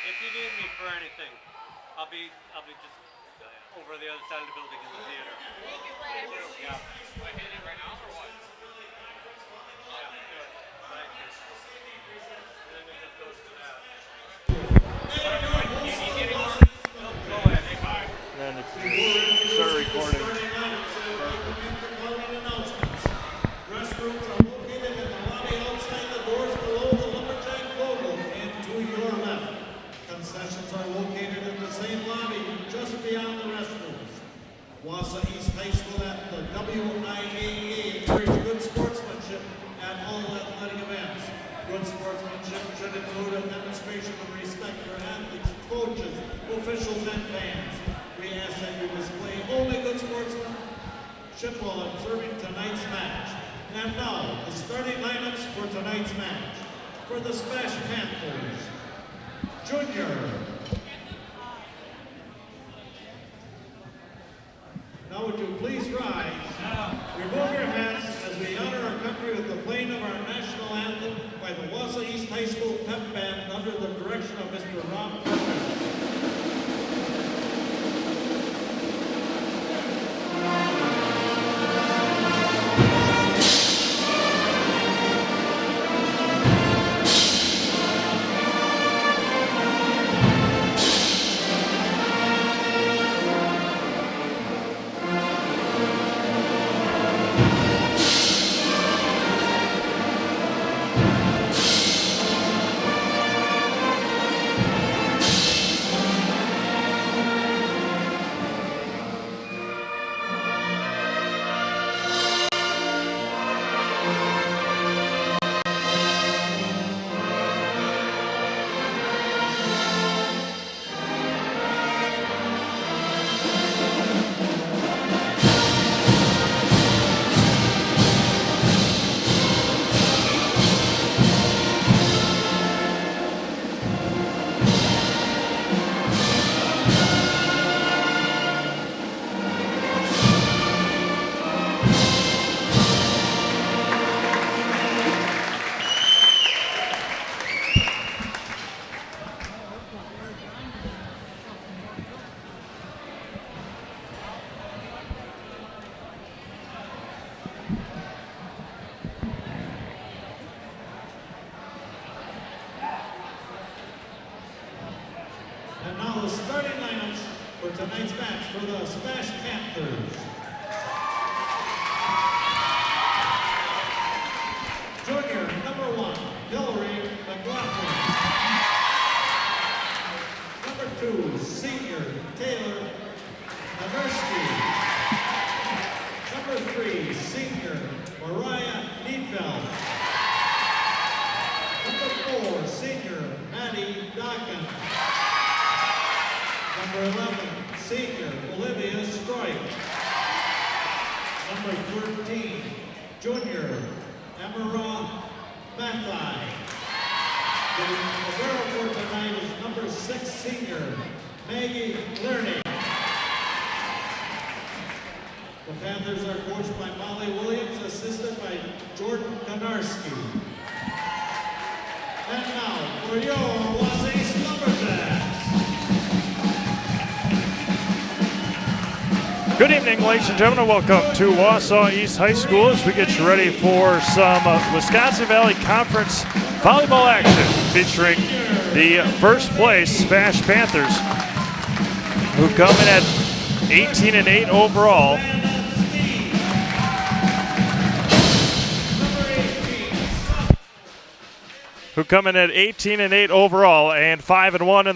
If you need me for anything, I'll be just over the other side of the building in the theater. Thank you, Blair. Yeah. Do I hit it right now or what? Yeah, good. Thank you. And then it just goes to that. Go ahead. Then start recording. Restrooms are located in the lobby outside the doors below the Lumberjack logo and to your left. Concessions are located in the same lobby just beyond the restrooms. Wausau East High School at the WIAA encourage good sportsmanship at all athletic events. Good sportsmanship should include a demonstration of respect for athletes, coaches, officials, and fans. We ask that you display only good sportsmanship while observing tonight's match. And now, the starting lineups for tonight's match. For the SPASH Panthers, Junior. Now would you please rise, remove your hats as we honor our country with the playing of our national anthem by the Wausau East High School Pep Band under the direction of Mr. Rob Perkins. Panthers. Junior number 1, Hillary McLaughlin. Number 2, senior Taylor Naversky. Number 3, senior Mariah Needfeld. Number 4, senior Maddie Dockin. Number 11, senior Olivia Stroik. Number 13, junior Emera Mathai. The libero for tonight is number 6, senior Maggie Lerny. The Panthers are coached by Molly Williams, assisted by Jordan Konarski. And now for your Wausau East Lumberjacks. Good evening, ladies and gentlemen. Welcome to Wausau East High School as we get you ready for some Wisconsin Valley Conference volleyball action featuring the first place SPASH Panthers, who come in at 18-8 overall. Who come in at 18-8 overall and 5-1 in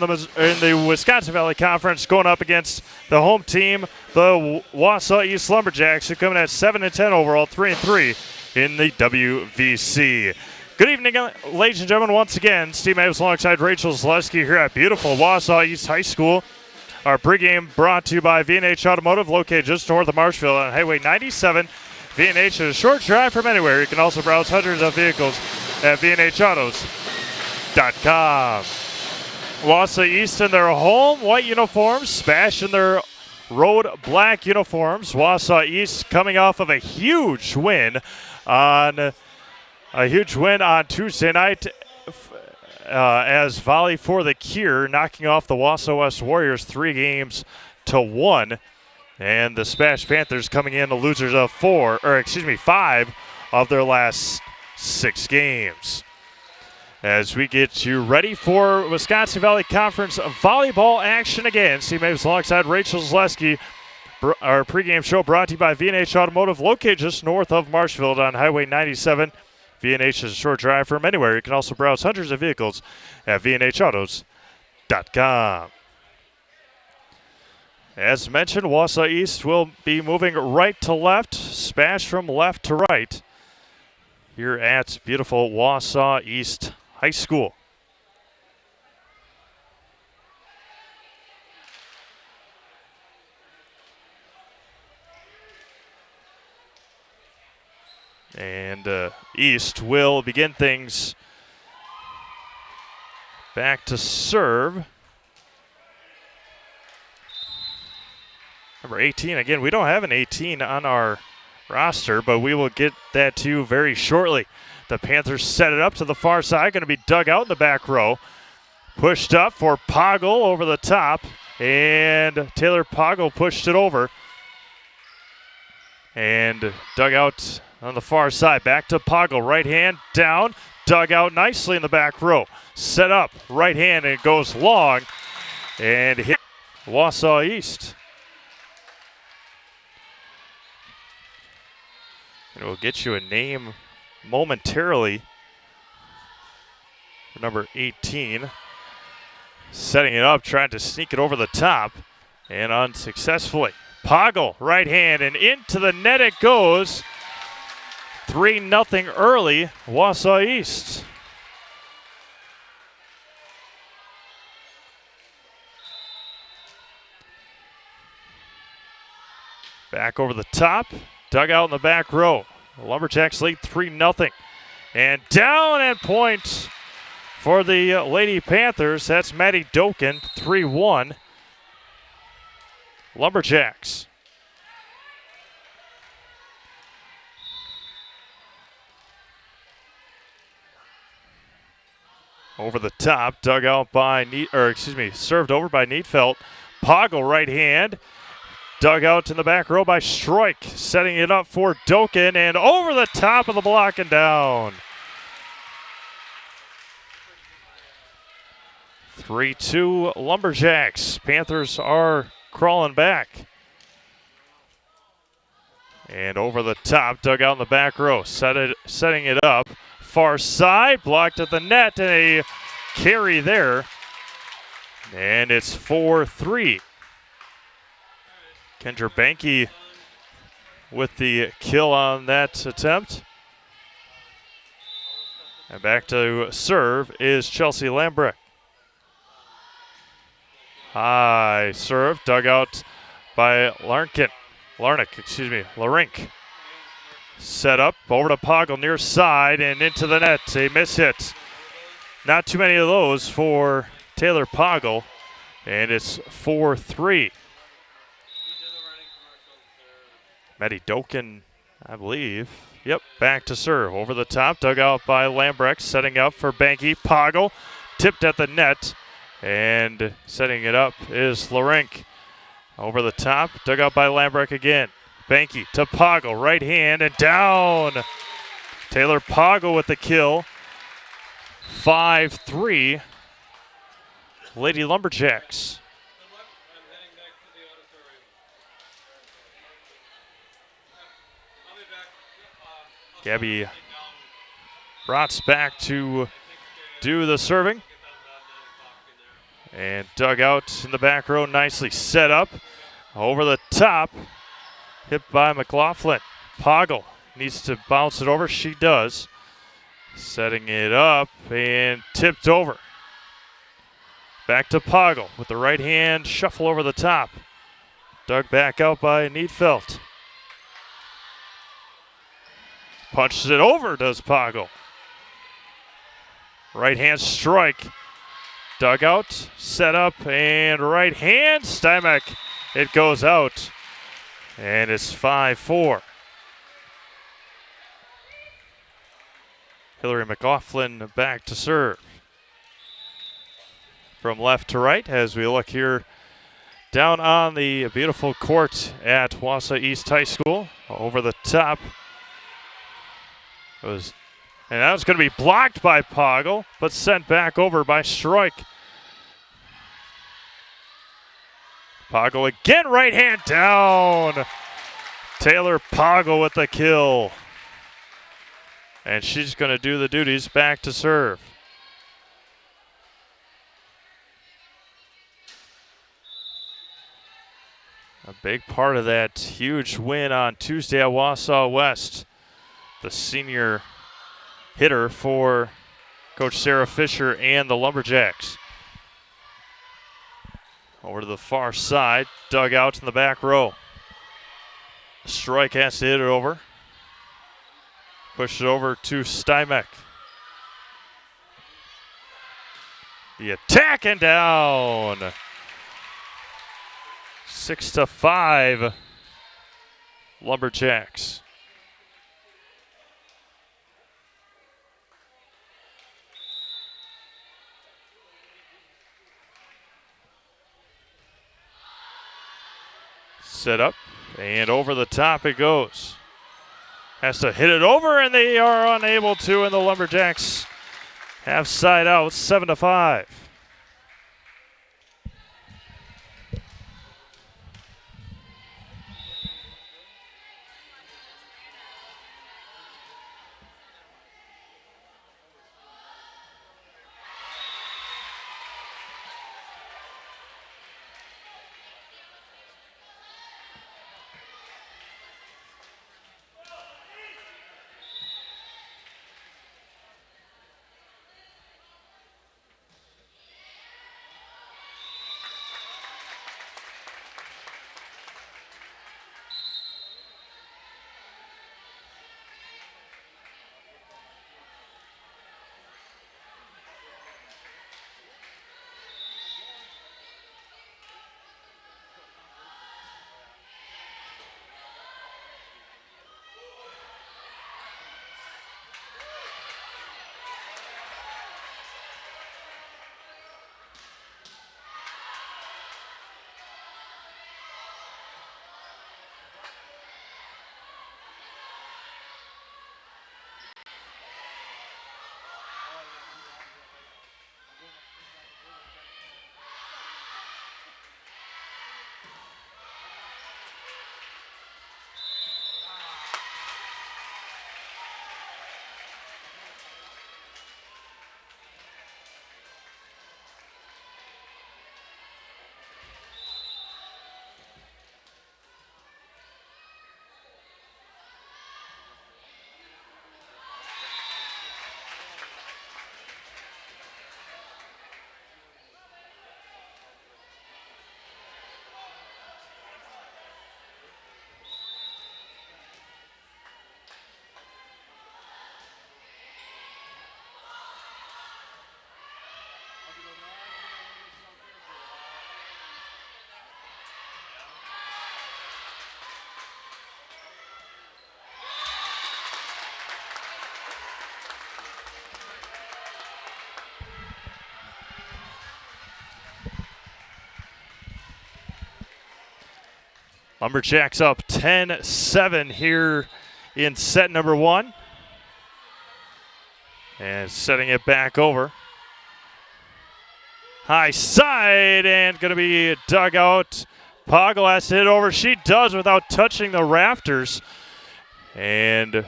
the Wisconsin Valley Conference, going up against the home team, the Wausau East Lumberjacks, who come in at 7-10 overall, 3-3 in the WVC. Good evening, ladies and gentlemen. Once again, Steve Mavis alongside Rachel Zaleski here at beautiful Wausau East High School. Our pregame brought to you by V&H Automotive, located just north of Marshfield on Highway 97. V&H is a short drive from anywhere. You can also browse hundreds of vehicles at VNHautos.com. Wausau East in their home white uniforms, SPASH in their road black uniforms. Wausau East coming off of a huge win on Tuesday night as Volley for the Cure, knocking off the Wausau West Warriors 3-1. And the SPASH Panthers coming in the losers of 5 of their last 6 games. As we get you ready for Wisconsin Valley Conference volleyball action again, Steve Mavis alongside Rachel Zaleski. Our pregame show brought to you by V&H Automotive, located just north of Marshfield on Highway 97. V&H is a short drive from anywhere. You can also browse hundreds of vehicles at VNHautos.com. As mentioned, Wausau East will be moving right to left, SPASH from left to right here at beautiful Wausau East High School. And East will begin things back to serve. Number 18, again, we don't have an 18 on our roster, but we will get that to you very shortly. The Panthers set it up to the far side, going to be dug out in the back row. Pushed up for Poggle over the top, and Taylor Poggle pushed it over. And dug out on the far side. Back to Poggle, right hand down, dug out nicely in the back row. Set up, right hand, and it goes long, and hit Wausau East. And we'll get you a name momentarily for number 18. Setting it up, trying to sneak it over the top, and unsuccessfully. Poggle, right hand, and into the net it goes. 3-0 early, Wausau East. Back over the top. Dug out in the back row. The Lumberjacks lead 3-0. And down and point for the Lady Panthers. That's Maddie Doken, 3-1. Lumberjacks. Over the top, dug out by served over by Needfeld. Poggle right hand. Dug out in the back row by Stroik, setting it up for Doken, and over the top of the block and down. 3-2 Lumberjacks. Panthers are crawling back. And over the top, dug out in the back row, setting it up. Far side, blocked at the net, and a carry there. And it's 4-3. Kendra Banky with the kill on that attempt. And back to serve is Chelsea Lambrecht. High serve, dug out by Larink. Set up, over to Poggle near side and into the net. A miss hit. Not too many of those for Taylor Poggle. And it's 4-3. Maddie Doken, I believe. Yep, back to serve. Over the top, dug out by Lambrecht, setting up for Banky. Poggle, tipped at the net, and setting it up is Larink. Over the top, dug out by Lambrecht again. Banky to Poggle, right hand, and down. Taylor Poggle with the kill. 5-3. Lady Lumberjacks. Gabby Bratz back to do the serving. And dug out in the back row, nicely set up. Over the top, hit by McLaughlin. Poggle needs to bounce it over. She does. Setting it up and tipped over. Back to Poggle with the right hand shuffle over the top. Dug back out by Needfelt. Punches it over, does Poggle. Right hand strike. Dug out, set up, and right hand. Stymek, it goes out. And it's 5-4. Hillary McLaughlin back to serve. From left to right as we look here down on the beautiful court at Wausau East High School. Over the top. And that was going to be blocked by Poggle, but sent back over by Stroik. Poggle again, right hand down. Taylor Poggle with the kill. And she's going to do the duties back to serve. A big part of that huge win on Tuesday at Wausau West. The senior hitter for Coach Sarah Fisher and the Lumberjacks. Over to the far side, dug out in the back row. Strike has to hit it over. Push it over to Stymek. The attack and down. 6-5 Lumberjacks. Set up and over the top it goes. Has to hit it over and they are unable to, and the Lumberjacks have side out 7-5. Lumberjacks up 10-7 here in set number 1. And setting it back over. High side and going to be dug out. Poggle has to hit over. She does without touching the rafters. And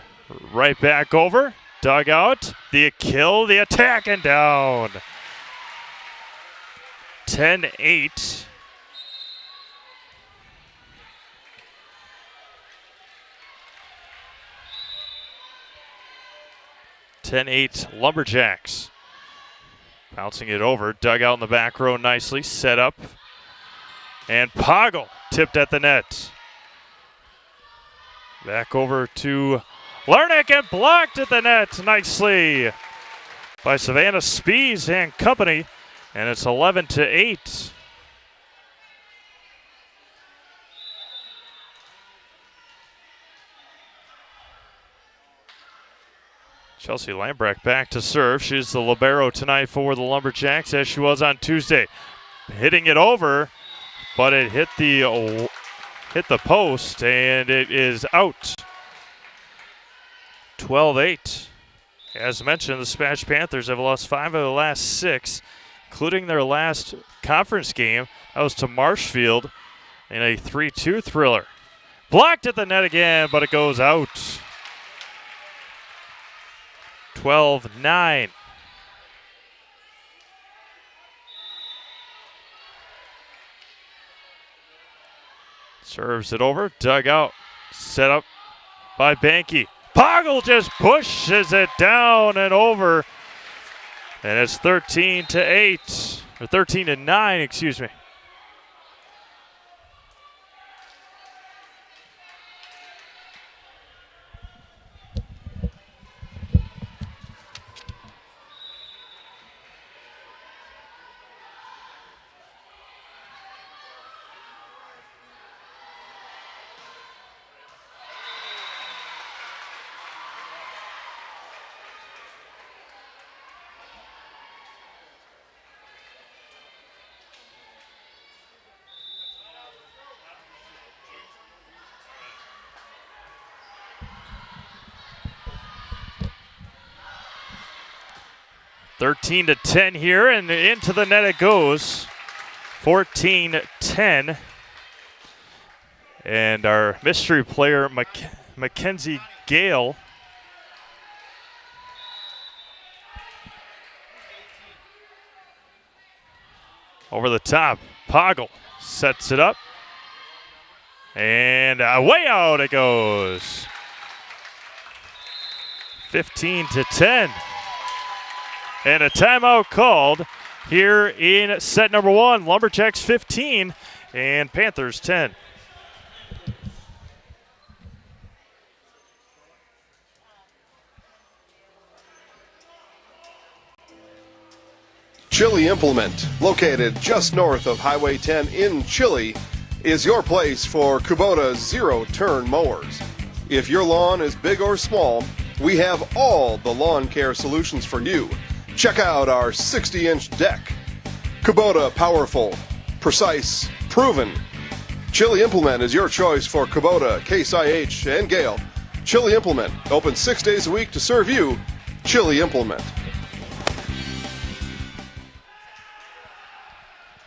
right back over. Dug out. The kill, the attack, and down. 10-8. Lumberjacks. Bouncing it over. Dug out in the back row nicely. Set up. And Poggle tipped at the net. Back over to Larnick and blocked at the net nicely by Savannah Spees and company. And it's 11-8. Chelsea Lambrecht back to serve. She's the libero tonight for the Lumberjacks as she was on Tuesday. Hitting it over, but it hit the post and it is out. 12-8. As mentioned, the SPASH Panthers have lost 5 of the last 6, including their last conference game. That was to Marshfield in a 3-2 thriller. Blocked at the net again, but it goes out. 12-9. Serves it over, dug out, set up by Banky. Poggle just pushes it down and over, and it's 13-8, or 13-9, excuse me. Thirteen to 10 here, and into the net it goes. 14-10. And our mystery player, Mackenzie Gale, over the top. Poggle sets it up. And way out it goes. 15-10. And a timeout called here in set number 1. Lumberjacks 15 and Panthers 10. Chili Implement, located just north of Highway 10 in Chili, is your place for Kubota zero-turn mowers. If your lawn is big or small, we have all the lawn care solutions for you. Check out our 60-inch deck. Kubota powerful, precise, proven. Chili Implement is your choice for Kubota, Case IH, and Gale. Chili Implement, open 6 days a week to serve you. Chili Implement.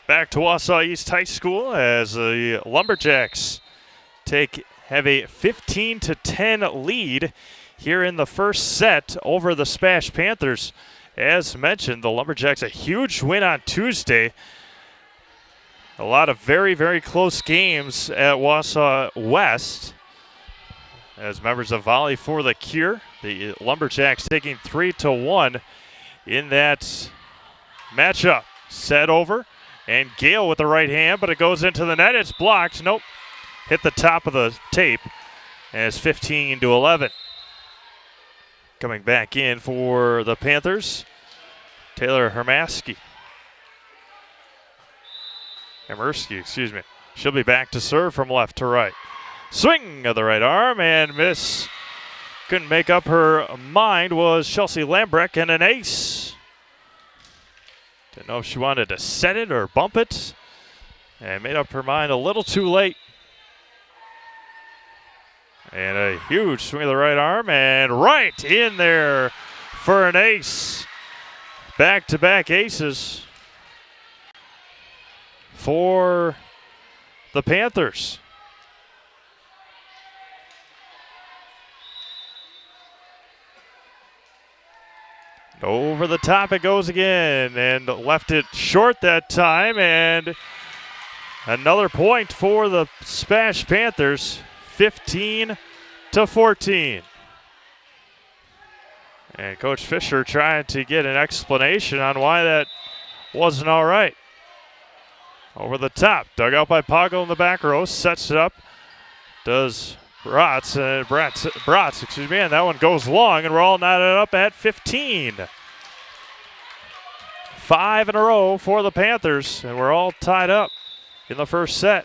Back to Wausau East High School as the Lumberjacks have a 15-10 lead here in the first set over the SPASH Panthers. As mentioned, the Lumberjacks a huge win on Tuesday. A lot of very, very close games at Wausau West. As members of Volley for the Cure, the Lumberjacks taking 3-1 in that matchup. Set over, and Gale with the right hand, but it goes into the net. It's blocked. Nope. Hit the top of the tape, and it's 15-11. Coming back in for the Panthers, Taylor Hermersky, excuse me. She'll be back to serve from left to right. Swing of the right arm and miss. Couldn't make up her mind was Chelsea Lambrecht, and an ace. Didn't know if she wanted to set it or bump it, and made up her mind a little too late. And a huge swing of the right arm and right in there for an ace. Back-to-back aces for the Panthers. Over the top it goes again and left it short that time, and another point for the SPASH Panthers, 15-14. And Coach Fisher trying to get an explanation on why that wasn't all right. Over the top, dug out by Poggle in the back row, sets it up, does Bratz, and that one goes long, and we're all knotted up at 15. 5 in a row for the Panthers, and we're all tied up in the first set.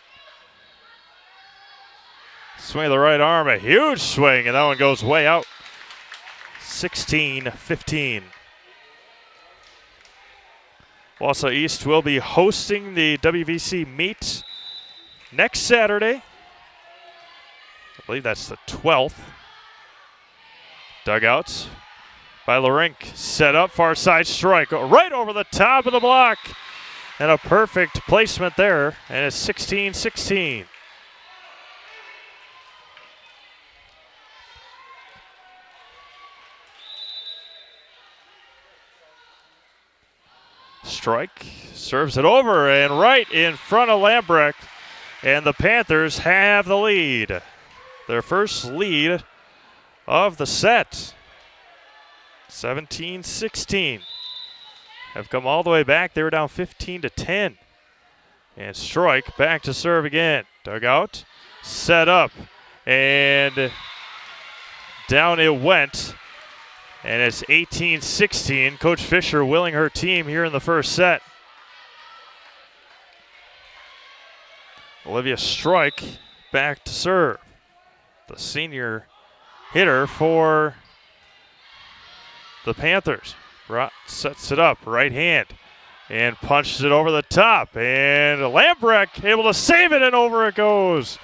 Swing of the right arm, a huge swing, and that one goes way out. 16-15. Wausau East will be hosting the WVC meet next Saturday. I believe that's the 12th. Dugouts by Larink. Set up, far side strike. Right over the top of the block. And a perfect placement there. And it's 16-16. Strike, serves it over and right in front of Lambrecht. And the Panthers have the lead. Their first lead of the set. 17-16. Have come all the way back. They were down 15-10. And Strike back to serve again. Dug out, set up, and down it went. And it's 18-16. Coach Fisher willing her team here in the first set. Olivia Strike back to serve. The senior hitter for the Panthers. Sets it up, right hand, and punches it over the top. And Lambrecht able to save it, and over it goes.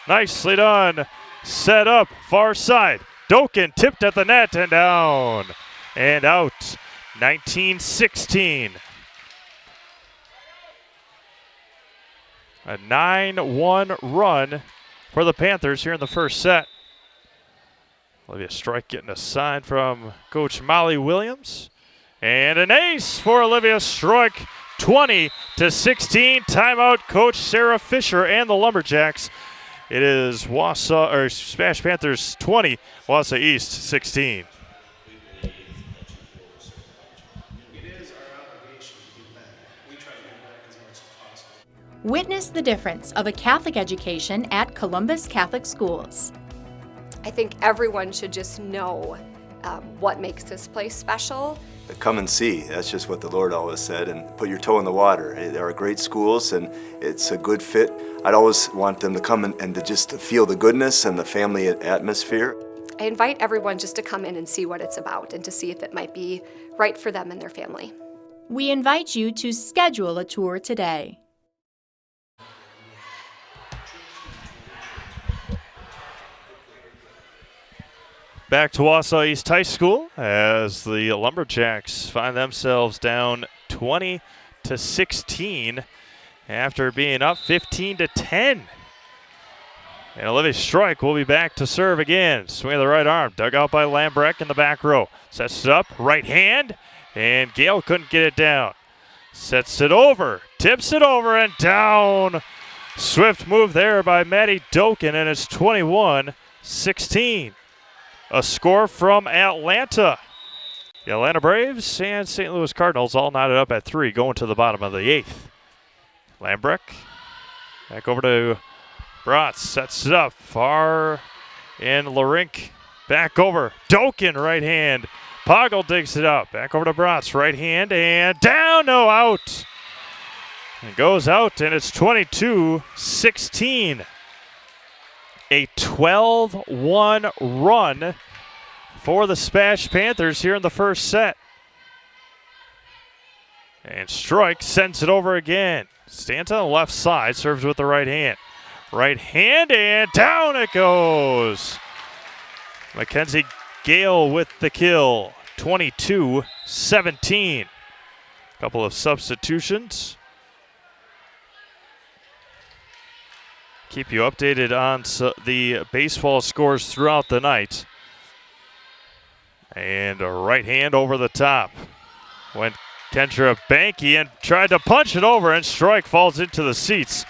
Nicely done. Set up, far side. Doken tipped at the net and down and out. 19-16. A 9-1 run for the Panthers here in the first set. Olivia Strike getting a sign from Coach Molly Williams. And an ace for Olivia Strike. 20-16. Timeout, Coach Sarah Fisher and the Lumberjacks. It is SPASH Panthers 20, Wausau East 16. It is our obligation to give back. We try to give back as much as possible. Witness the difference of a Catholic education at Columbus Catholic Schools. I think everyone should just know what makes this place special. Come and see. That's just what the Lord always said, and put your toe in the water. They are great schools, and it's a good fit. I'd always want them to come and to just to feel the goodness and the family atmosphere. I invite everyone just to come in and see what it's about and to see if it might be right for them and their family. We invite you to schedule a tour today. Back to Wausau East High School as the Lumberjacks find themselves down 20-16 after being up 15-10. And Olivia Strike will be back to serve again. Swing of the right arm, dug out by Lambrecht in the back row. Sets it up, right hand, and Gale couldn't get it down. Sets it over, tips it over, and down. Swift move there by Maddie Doken, and it's 21-16. A score from Atlanta. The Atlanta Braves and St. Louis Cardinals all knotted up at 3 going to the bottom of the 8th. Lambrecht back over to Bratz, sets it up far in Larink. Back over, Doken right hand. Poggle digs it up, back over to Bratz, right hand, and down, no, out. It goes out, and it's 22-16. A 12-1 run for the SPASH Panthers here in the first set. And Strike sends it over again. Stands on the left side, serves with the right hand. Right hand, and down it goes. Mackenzie Gale with the kill, 22-17. Couple of substitutions. Keep you updated on the baseball scores throughout the night. And a right hand over the top. Went Kendra Banky and tried to punch it over, and strike falls into the seats.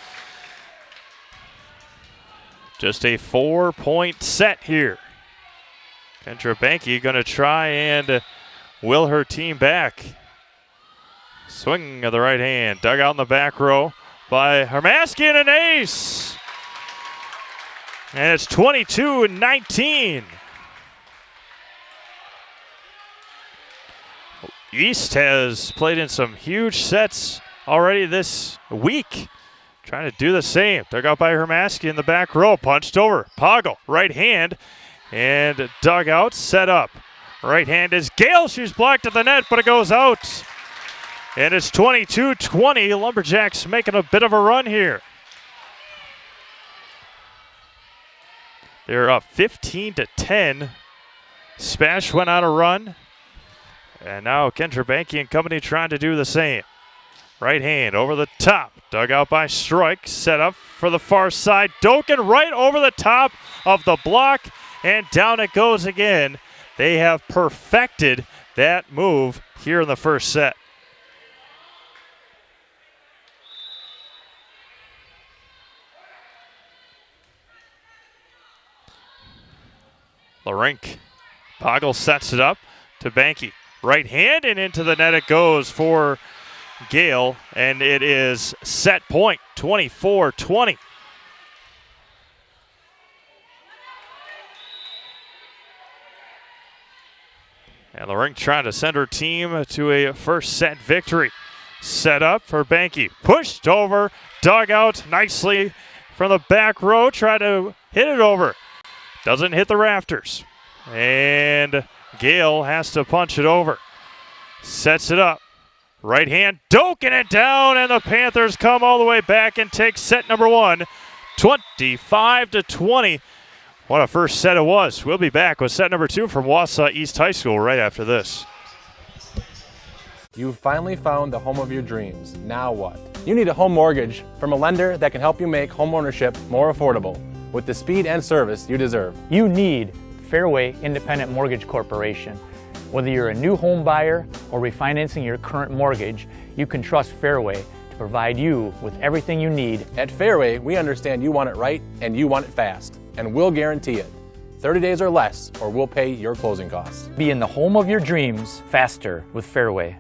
Just a 4-point set here. Kendra Banky going to try and will her team back. Swing of the right hand, dug out in the back row by Hermaski, and an ace. And it's 22-19. East has played in some huge sets already this week. Trying to do the same. Dug out by Hermaski in the back row. Punched over. Poggle, right hand. And dug out, set up. Right hand is Gale. She's blocked at the net, but it goes out. And it's 22-20. Lumberjacks making a bit of a run here. They're up 15-10. SPASH went on a run. And now Kendra Banky and company trying to do the same. Right hand over the top. Dug out by Strike. Set up for the far side. Doken right over the top of the block. And down it goes again. They have perfected that move here in the first set. Larink. Poggle sets it up to Banky. Right hand, and into the net it goes for Gale, and it is set point, 24-20. And Larink trying to send her team to a first set victory. Set up for Banky. Pushed over, dug out nicely from the back row. Try to hit it over. Doesn't hit the rafters. And Gale has to punch it over. Sets it up. Right hand, doking it down, and the Panthers come all the way back and take set number one, 25-20. What a first set it was. We'll be back with set number two from Wausau East High School right after this. You've finally found the home of your dreams. Now what? You need a home mortgage from a lender that can help you make homeownership more affordable with the speed and service you deserve. You need Fairway Independent Mortgage Corporation. Whether you're a new home buyer or refinancing your current mortgage, you can trust Fairway to provide you with everything you need. At Fairway, we understand you want it right and you want it fast, and we'll guarantee it. 30 days or less, or we'll pay your closing costs. Be in the home of your dreams faster with Fairway.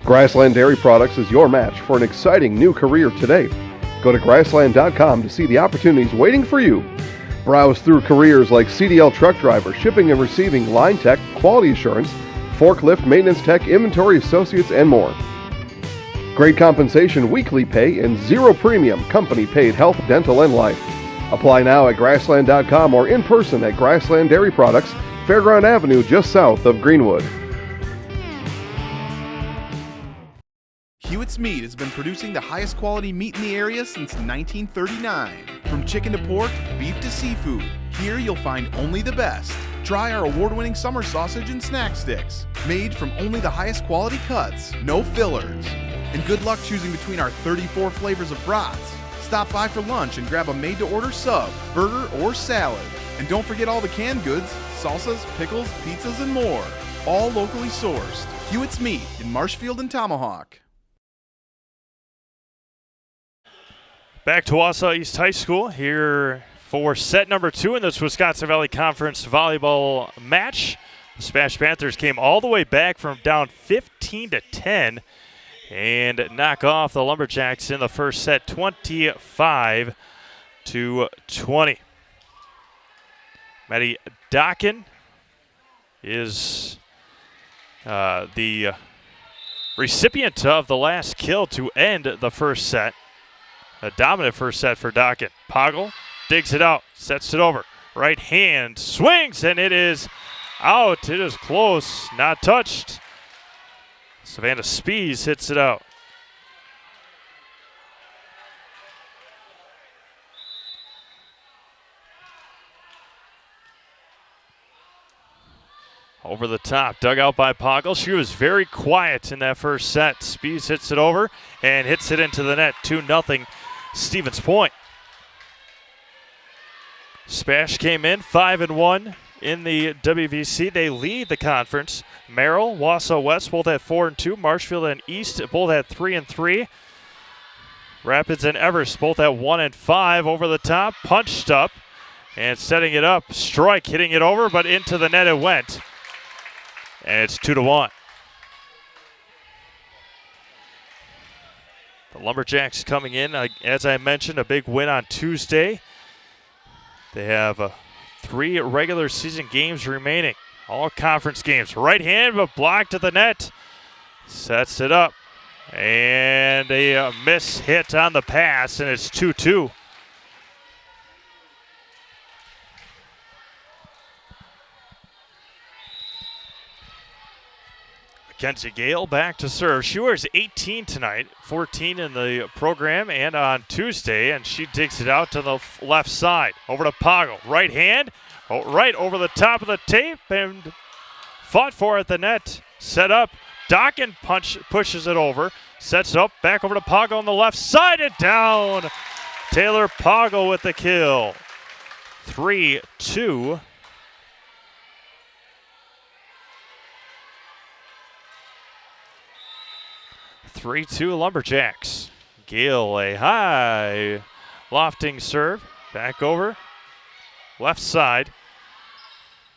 Grassland Dairy Products is your match for an exciting new career today. Go to grassland.com to see the opportunities waiting for you. Browse through careers like CDL truck driver, shipping and receiving, line tech, quality assurance, forklift, maintenance tech, inventory associates, and more. Great compensation, weekly pay, and zero premium, company paid health, dental, and life. Apply now at grassland.com or in person at Grassland Dairy Products, Fairground Avenue, just south of Greenwood. Hewitt's Meat has been producing the highest quality meat in the area since 1939. From chicken to pork, beef to seafood, here you'll find only the best. Try our award-winning summer sausage and snack sticks, made from only the highest quality cuts, no fillers. And good luck choosing between our 34 flavors of brats. Stop by for lunch and grab a made-to-order sub, burger, or salad. And don't forget all the canned goods, salsas, pickles, pizzas, and more. All locally sourced. Hewitt's Meat in Marshfield and Tomahawk. Back to Wausau East High School here for set number two in this Wisconsin Valley Conference volleyball match. The SPASH Panthers came all the way back from down 15-10 and knock off the Lumberjacks in the first set, 25-20. Maddie Dokken is the recipient of the last kill to end the first set. A dominant first set for Dokken. Poggle digs it out, sets it over. Right hand swings, and it is out. It is close, not touched. Savannah Spies hits it out. Over the top, dug out by Poggle. She was very quiet in that first set. Spies hits it over and hits it into the net. 2-0 Stevens Point. SPASH came in 5-1 in the WVC. They lead the conference. Merrill, Wausau West both at 4-2. Marshfield and East both at 3-3. Rapids and Everest both at 1-5. Over the top, punched up and setting it up. Strike hitting it over, but into the net it went. And it's 2-1. The Lumberjacks coming in, as I mentioned, a big win on Tuesday. They have 3 regular season games remaining, all conference games. Right hand, but blocked at the net. Sets it up. And a miss hit on the pass, and it's 2-2. Mackenzie Gale back to serve. She wears 18 tonight, 14 in the program and on Tuesday, and she digs it out to the left side. Over to Poggle. Right hand, right over the top of the tape, and fought for at the net. Set up. Dokken pushes it over. Sets it up. Back over to Poggle on the left side and down. Taylor Poggle with the kill. 3-2. Lumberjacks. Gale, a high lofting serve. Back over. Left side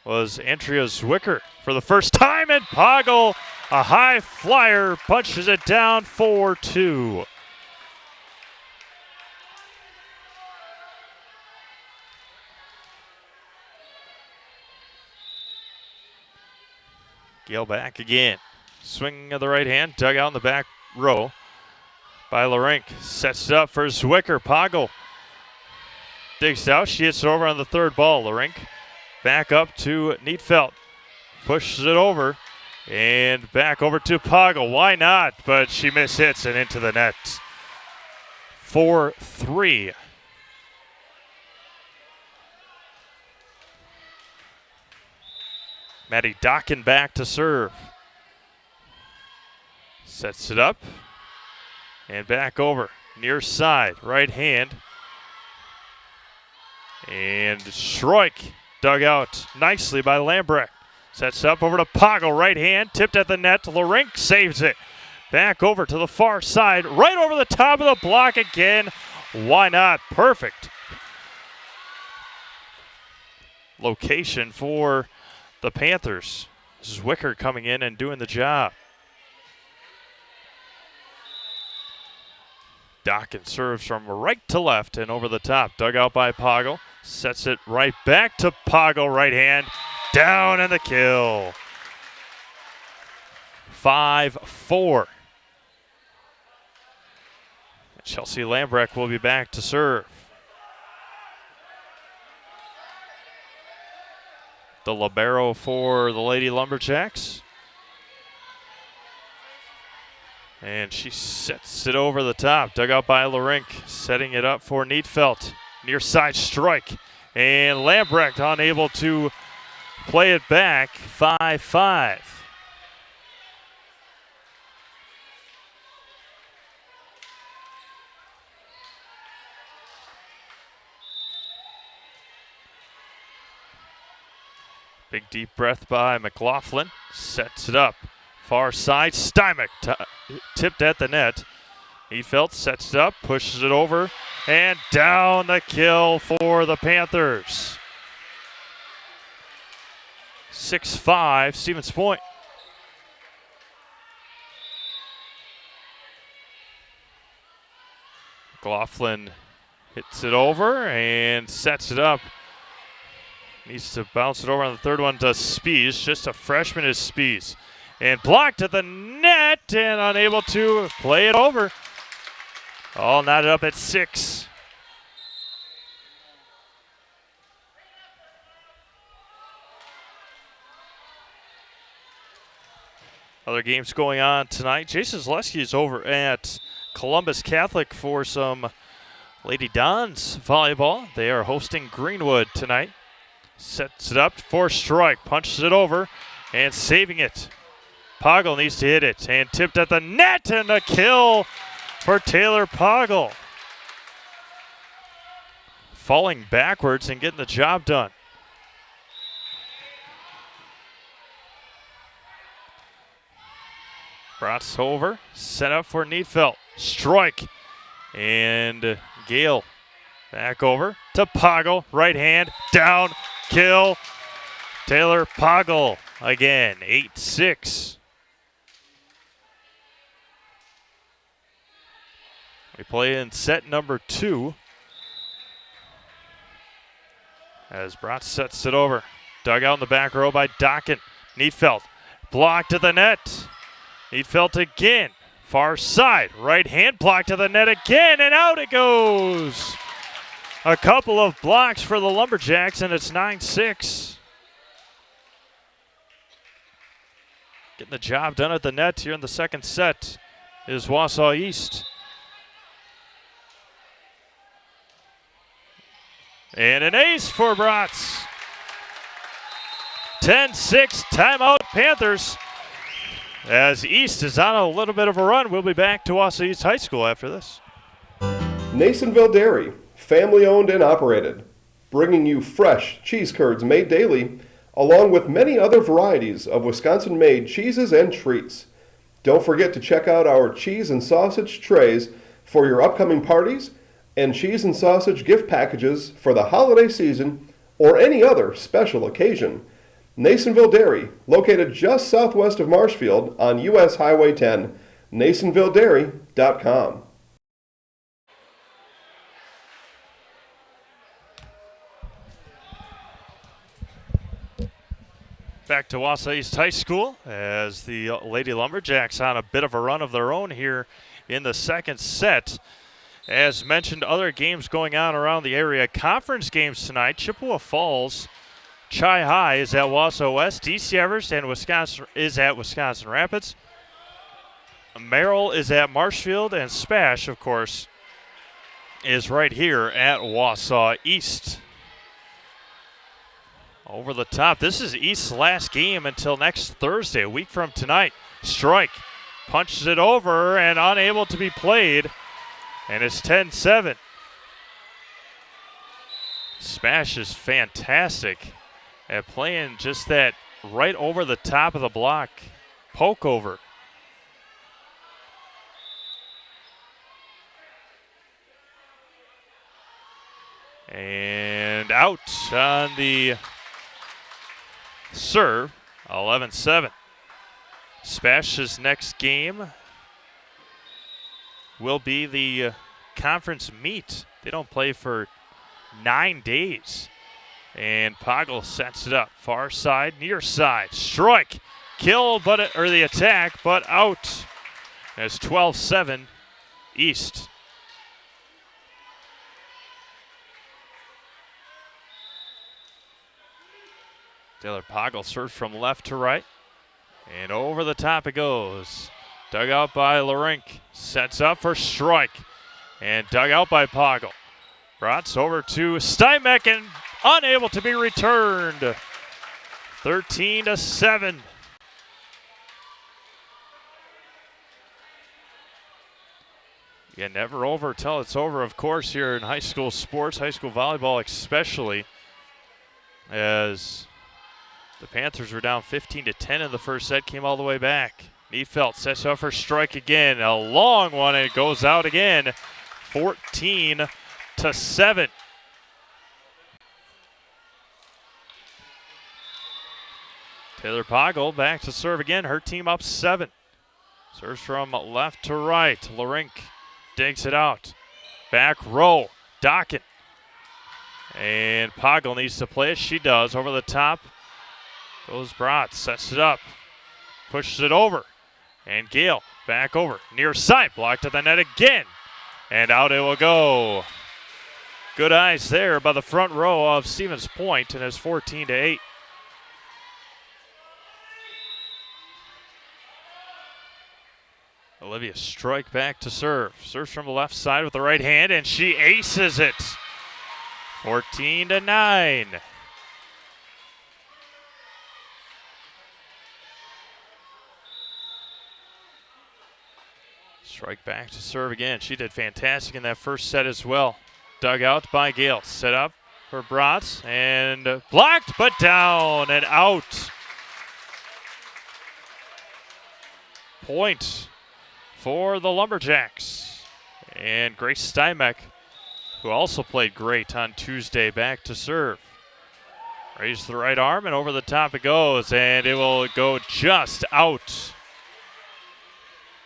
was Andrea Zwicker for the first time, and Poggle, a high flyer, punches it down 4-2. Gale back again. Swing of the right hand, dug out in the back row by Larink. Sets it up for Zwicker. Poggle digs out. She hits it over on the third ball. Larink back up to Neatfeld. Pushes it over and back over to Poggle. Why not? But she mishits and into the net. 4-3. Maddie Dokken back to serve. Sets it up and back over. Near side, right hand. And Schroik dug out nicely by Lambrecht. Sets up over to Poggle, right hand, tipped at the net. Larink saves it. Back over to the far side, right over the top of the block again. Why not? Perfect location for the Panthers. Zwicker coming in and doing the job. Dokken serves from right to left and over the top. Dug out by Poggle. Sets it right back to Poggle, right hand. Down and the kill. 5-4. Chelsea Lambrecht will be back to serve. The libero for the Lady Lumberjacks. And she sets it over the top. Dug out by Larink. Setting it up for Neatfeld. Near side strike. And Lambrecht unable to play it back. 5-5. Big deep breath by McLaughlin. Sets it up. Far side. Stymick tipped at the net. Neatfeld sets it up, pushes it over, and down the kill for the Panthers. 6-5, Stevens Point. McLaughlin hits it over and sets it up. Needs to bounce it over on the third one to Spies. Just a freshman is Spies. And blocked at the net and unable to play it over. All knotted up at 6. Other games going on tonight. Jason Zaleski is over at Columbus Catholic for some Lady Dons volleyball. They are hosting Greenwood tonight. Sets it up for strike, punches it over, and saving it. Poggle needs to hit it, and tipped at the net, and a kill for Taylor Poggle. Falling backwards and getting the job done. Brotz over, set up for Needfelt. Strike, and Gale back over to Poggle. Right hand, down, kill. Taylor Poggle again, 8-6. We play in set number 2. As Brotz sets it over. Dug out in the back row by Docken. Needfelt blocked to the net. Needfelt again. Far side. Right hand block to the net again, and out it goes. A couple of blocks for the Lumberjacks, and it's 9-6. Getting the job done at the net here in the second set is Wausau East. And an ace for Brotz. 10-6, timeout Panthers. As East is on a little bit of a run, we'll be back to Wausau East High School after this. Nasonville Dairy, family owned and operated, bringing you fresh cheese curds made daily, along with many other varieties of Wisconsin-made cheeses and treats. Don't forget to check out our cheese and sausage trays for your upcoming parties and cheese and sausage gift packages for the holiday season or any other special occasion. Nasonville Dairy, located just southwest of Marshfield on US Highway 10, NasonvilleDairy.com. Back to Wausau East High School as the Lady Lumberjacks on a bit of a run of their own here in the second set. As mentioned, other games going on around the area. Conference games tonight. Chippewa Falls, Chi High is at Wausau West. DC Everest and Wisconsin is at Wisconsin Rapids. Merrill is at Marshfield, and SPASH, of course, is right here at Wausau East. Over the top. This is East's last game until next Thursday, a week from tonight. Strike. Punches it over and unable to be played. And it's 10-7. SPASH is fantastic at playing just that right over the top of the block poke over. And out on the serve, 11-7. SPASH's next game will be the conference meet. They don't play for 9 days. And Poggle sets it up. Far side, near side. Strike. Kill, or the attack, but out. As 12-7 East. Taylor Poggle serves from left to right. And over the top it goes. Dug out by Larink. Sets up for strike. And dug out by Poggle. Brotz over to Steinbeck and unable to be returned. 13-7. Yeah, never over till it's over, of course, here in high school sports, high school volleyball especially, as the Panthers were down 15-10 in the first set, came all the way back. Neefeld sets up for strike again, a long one, and it goes out again, 14-7. Taylor Poggle back to serve again, her team up 7. Serves from left to right, Larink digs it out. Back row, Dokken. And Poggle needs to play it. She does. Over the top goes Bratz. Sets it up. Pushes it over. And Gale back over. Near side. Blocked at the net again. And out it will go. Good eyes there by the front row of Stevens Point, and it's 14-8. Olivia Stroik back to serve. Serves from the left side with the right hand, and she aces it. 14-9. Stroik back to serve again. She did fantastic in that first set as well. Dug out by Gale. Set up for Bratz, and blocked, but down and out. Point for the Lumberjacks. And Grace Steinbeck, who also played great on Tuesday, back to serve. Raised the right arm, and over the top it goes, and it will go just out.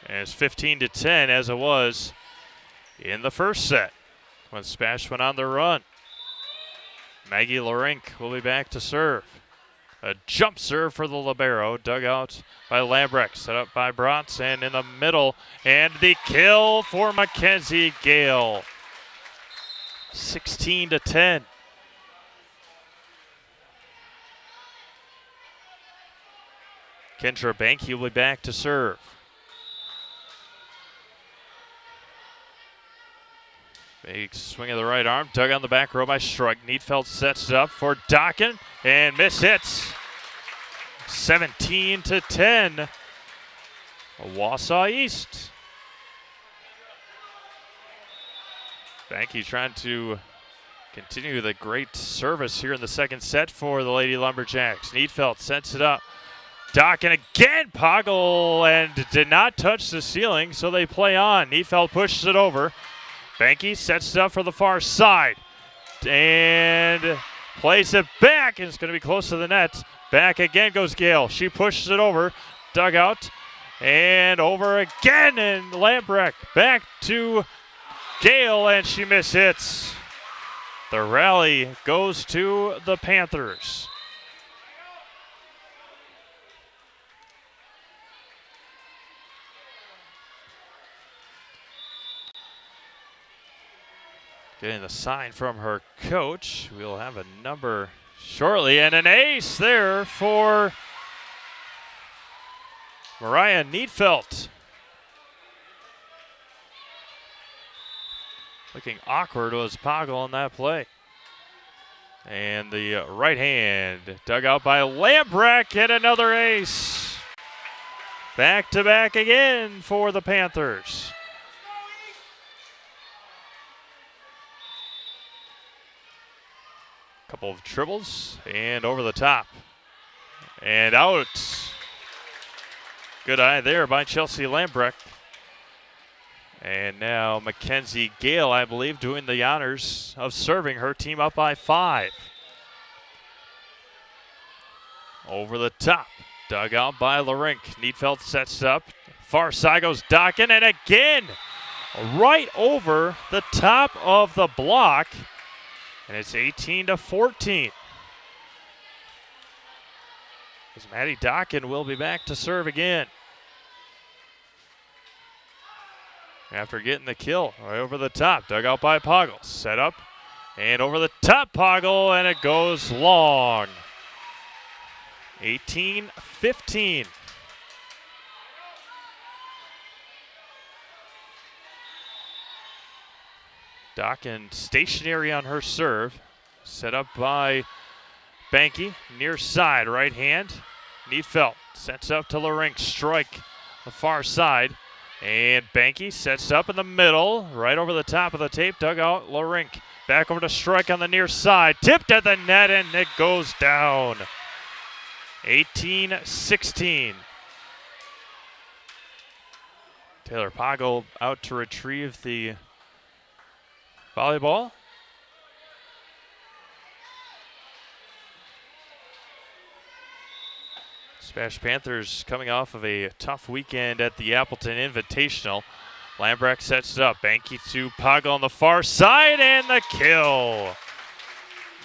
And it's 15-10 as it was in the first set when SPASH went on the run. Maggie Larink will be back to serve. A jump serve for the libero, dug out by Lambrecht, set up by Bratz, and in the middle, and the kill for Mackenzie Gale. 16-10. Kendra Banky will be back to serve. Big swing of the right arm, dug on the back row by Shrug. Needfeld sets it up for Dokken and miss hits. 17-10. Wausau East. Banky trying to continue the great service here in the second set for the Lady Lumberjacks. Needfeld sets it up. Dokken again, Poggle, and did not touch the ceiling, so they play on. Needfeld pushes it over. Banky sets it up for the far side and plays it back, and it's going to be close to the net. Back again goes Gale. She pushes it over, dugout, and over again, and Lambrecht back to Gale, and she mishits. The rally goes to the Panthers. Getting the sign from her coach. We'll have a number shortly, and an ace there for Mariah Needfelt. Looking awkward was Poggle on that play. And the right hand dug out by Lambrecht, and another ace. Back to back again for the Panthers. Couple of dribbles and over the top and out. Good eye there by Chelsea Lambrecht. And now Mackenzie Gale, I believe, doing the honors of serving her team up by 5. Over the top, dug out by Larink. Needfeld sets up. Far side goes Dokken, and again, right over the top of the block. And it's 18-14. As Maddie Dokken will be back to serve again. After getting the kill right over the top, dug out by Poggle. Set up and over the top Poggle, and it goes long. 18-15. Dokken stationary on her serve. Set up by Banky. Near side, right hand. Needfelt sets up to Larink. Strike the far side. And Banky sets up in the middle. Right over the top of the tape. Dug out Larink. Back over to Strike on the near side. Tipped at the net, and it goes down. 18-16. Taylor Poggle out to retrieve the volleyball. SPASH Panthers coming off of a tough weekend at the Appleton Invitational. Lambrecht sets it up. Banky to Poggle on the far side, and the kill.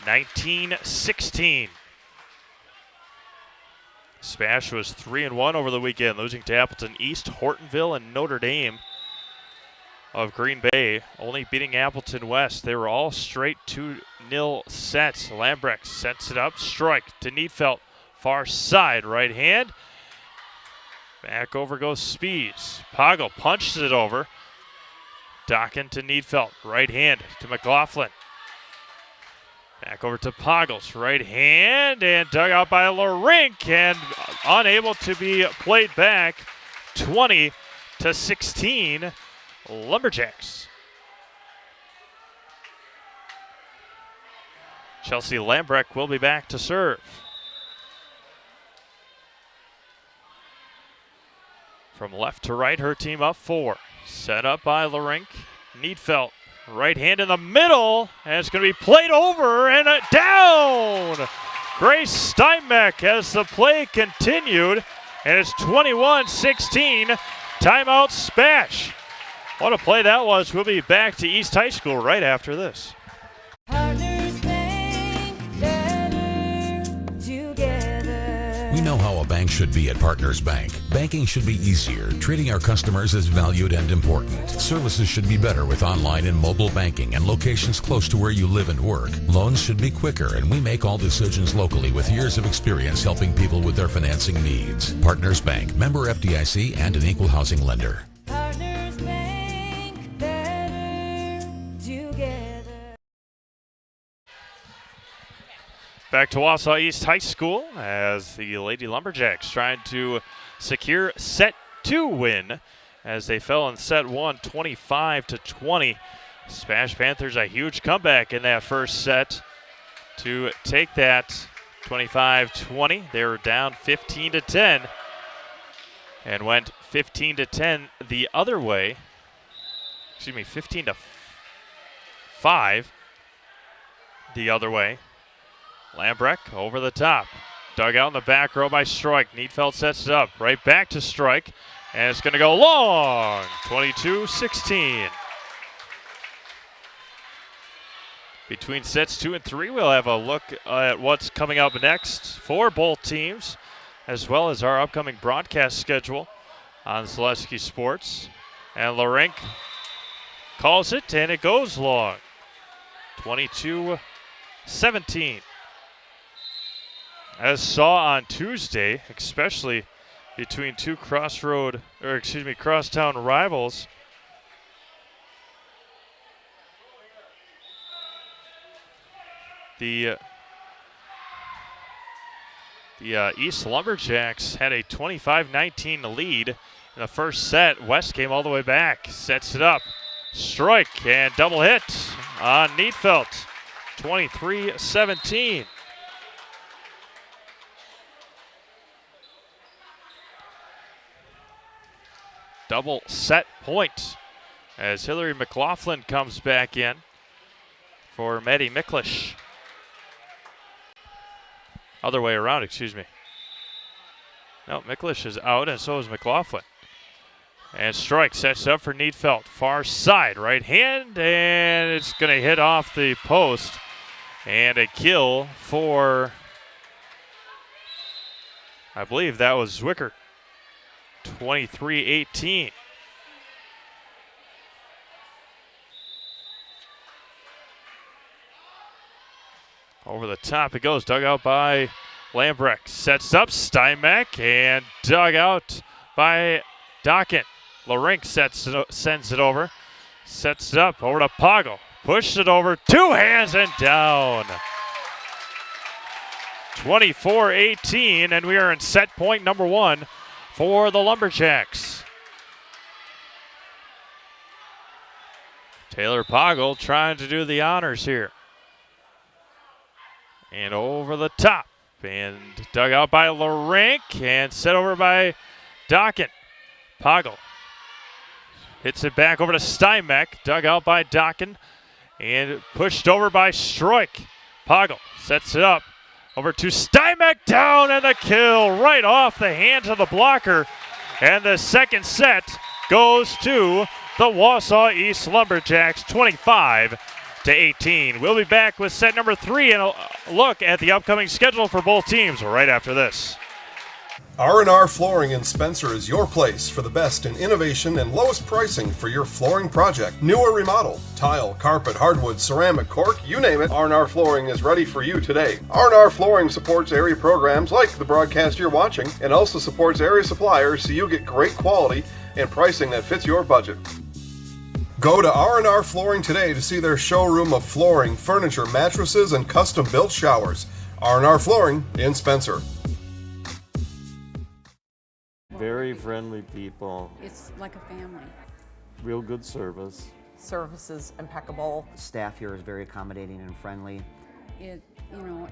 19-16. SPASH was 3-1 over the weekend, losing to Appleton East, Hortonville, and Notre Dame of Green Bay, only beating Appleton West. They were all straight 2-0 sets. Lambrecht sets it up. Strike to Neatfelt. Far side, right hand. Back over goes Spies. Poggle punches it over. Dockin to Neatfelt. Right hand to McLaughlin. Back over to Poggles. Right hand and dug out by Larink and unable to be played back. 20-16. Lumberjacks. Chelsea Lambrecht will be back to serve. From left to right, her team up 4. Set up by Larink. Neatfelt. Right hand in the middle, and it's going to be played over and down. Grace Steinbeck as the play continued, and it's 21-16. Timeout SPASH. What a play that was. We'll be back to East High School right after this. We know how a bank should be at Partners Bank. Banking should be easier. Treating our customers as valued and important. Services should be better with online and mobile banking and locations close to where you live and work. Loans should be quicker, and we make all decisions locally with years of experience helping people with their financing needs. Partners Bank, member FDIC, and an equal housing lender. Partners Bank, better together. Back to Wausau East High School as the Lady Lumberjacks trying to secure set 2 win as they fell in set 1 25-20. SPASH Panthers a huge comeback in that first set to take that 25-20. They were down 15-10 and went 15-10 the other way. 15-5 the other way. Lambrecht over the top. Dug out in the back row by Strike. Neatfeld sets it up. Right back to Strike. And it's going to go long. 22-16. Between sets 2 and 3, we'll have a look at what's coming up next for both teams, as well as our upcoming broadcast schedule on Zaleski Sports. And Larink calls it, and it goes long. 22-17. As saw on Tuesday, especially between two crosstown rivals, the East Lumberjacks had a 25-19 lead in the first set. West came all the way back, sets it up, strike and double hit on Neatfelt, 23-17. Double set point as Hillary McLaughlin comes back in for Maddie Miklish. Other way around, excuse me. No, Miklish is out, and so is McLaughlin. And Strike sets up for Neatfelt. Far side, right hand, and it's going to hit off the post. And a kill for, I believe that was Zwicker. 23-18. Over the top it goes, dug out by Lambrecht. Sets up Steinbeck and dug out by Dockin. Larink sends it over. Sets it up over to Poggle. Pushed it over, 2 hands and down. 24-18, and we are in set point number 1 for the Lumberjacks. Taylor Poggle trying to do the honors here. And over the top. And dug out by Larink and set over by Dockin. Poggle hits it back over to Steinbeck. Dug out by Dockin. And pushed over by Stroik. Poggle sets it up. Over to Steinbeck, down, and the kill right off the hands of the blocker. And the second set goes to the Wausau East Lumberjacks 25-18. We'll be back with set number 3 and a look at the upcoming schedule for both teams right after this. R&R Flooring in Spencer is your place for the best in innovation and lowest pricing for your flooring project. New or remodel, tile, carpet, hardwood, ceramic, cork, you name it, R&R Flooring is ready for you today. R&R Flooring supports area programs like the broadcast you're watching and also supports area suppliers so you get great quality and pricing that fits your budget. Go to R&R Flooring today to see their showroom of flooring, furniture, mattresses, and custom-built showers. R&R Flooring in Spencer. Very friendly people. It's like a family. Real good service. Service is impeccable. Staff here is very accommodating and friendly.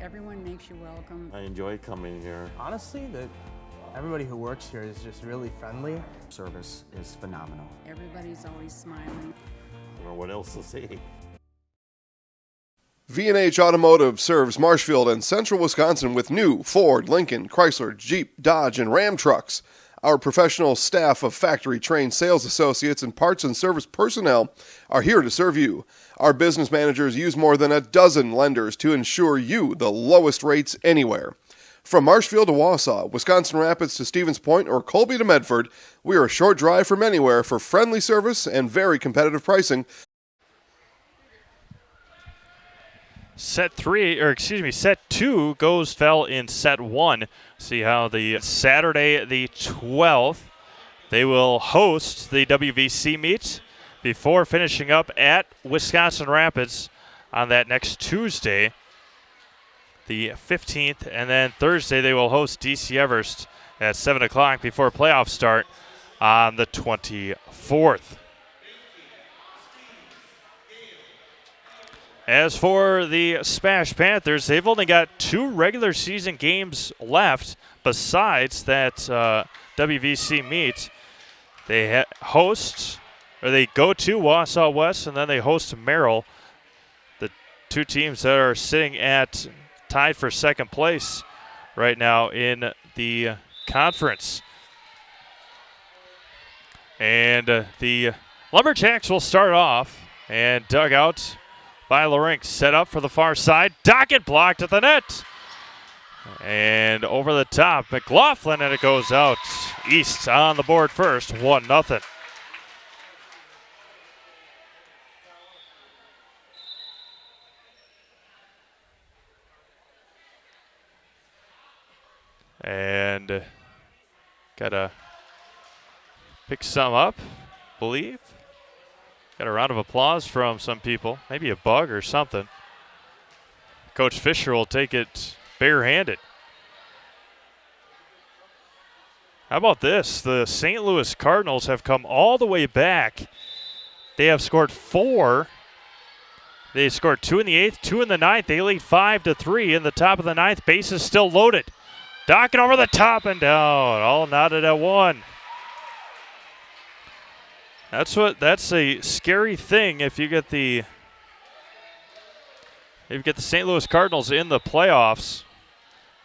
Everyone makes you welcome. I enjoy coming here. Honestly, everybody who works here is just really friendly. Service is phenomenal. Everybody's always smiling. I don't know what else to say. V&H Automotive serves Marshfield and Central Wisconsin with new Ford, Lincoln, Chrysler, Jeep, Dodge, and Ram trucks. Our professional staff of factory-trained sales associates and parts and service personnel are here to serve you. Our business managers use more than a dozen lenders to ensure you the lowest rates anywhere. From Marshfield to Wausau, Wisconsin Rapids to Stevens Point, or Colby to Medford, we are a short drive from anywhere for friendly service and very competitive pricing. Set 2 fell in set 1. See how the Saturday the 12th, they will host the WVC meet before finishing up at Wisconsin Rapids on that next Tuesday, the 15th, and then Thursday they will host DC Everest at 7 o'clock before playoffs start on the 24th. As for the SPASH Panthers, they've only got 2 regular season games left besides that WVC meet. They go to Wausau West, and then they host Merrill, the 2 teams that are sitting at tied for second place right now in the conference. And the Lumberjacks will start off and dug out by Larink, set up for the far side. Dockett blocked at the net. And over the top, McLaughlin, and it goes out. East on the board first, 1-0. And gotta pick some up, believe. Got a round of applause from some people, maybe a bug or something. Coach Fisher will take it barehanded. How about this? The St. Louis Cardinals have come all the way back. They have scored 4. They scored 2 in the 8th, 2 in the 9th. They lead 5-3 in the top of the 9th. Bases still loaded. Dockett over the top and down. All knotted at 1. That's a scary thing if you get the St. Louis Cardinals in the playoffs.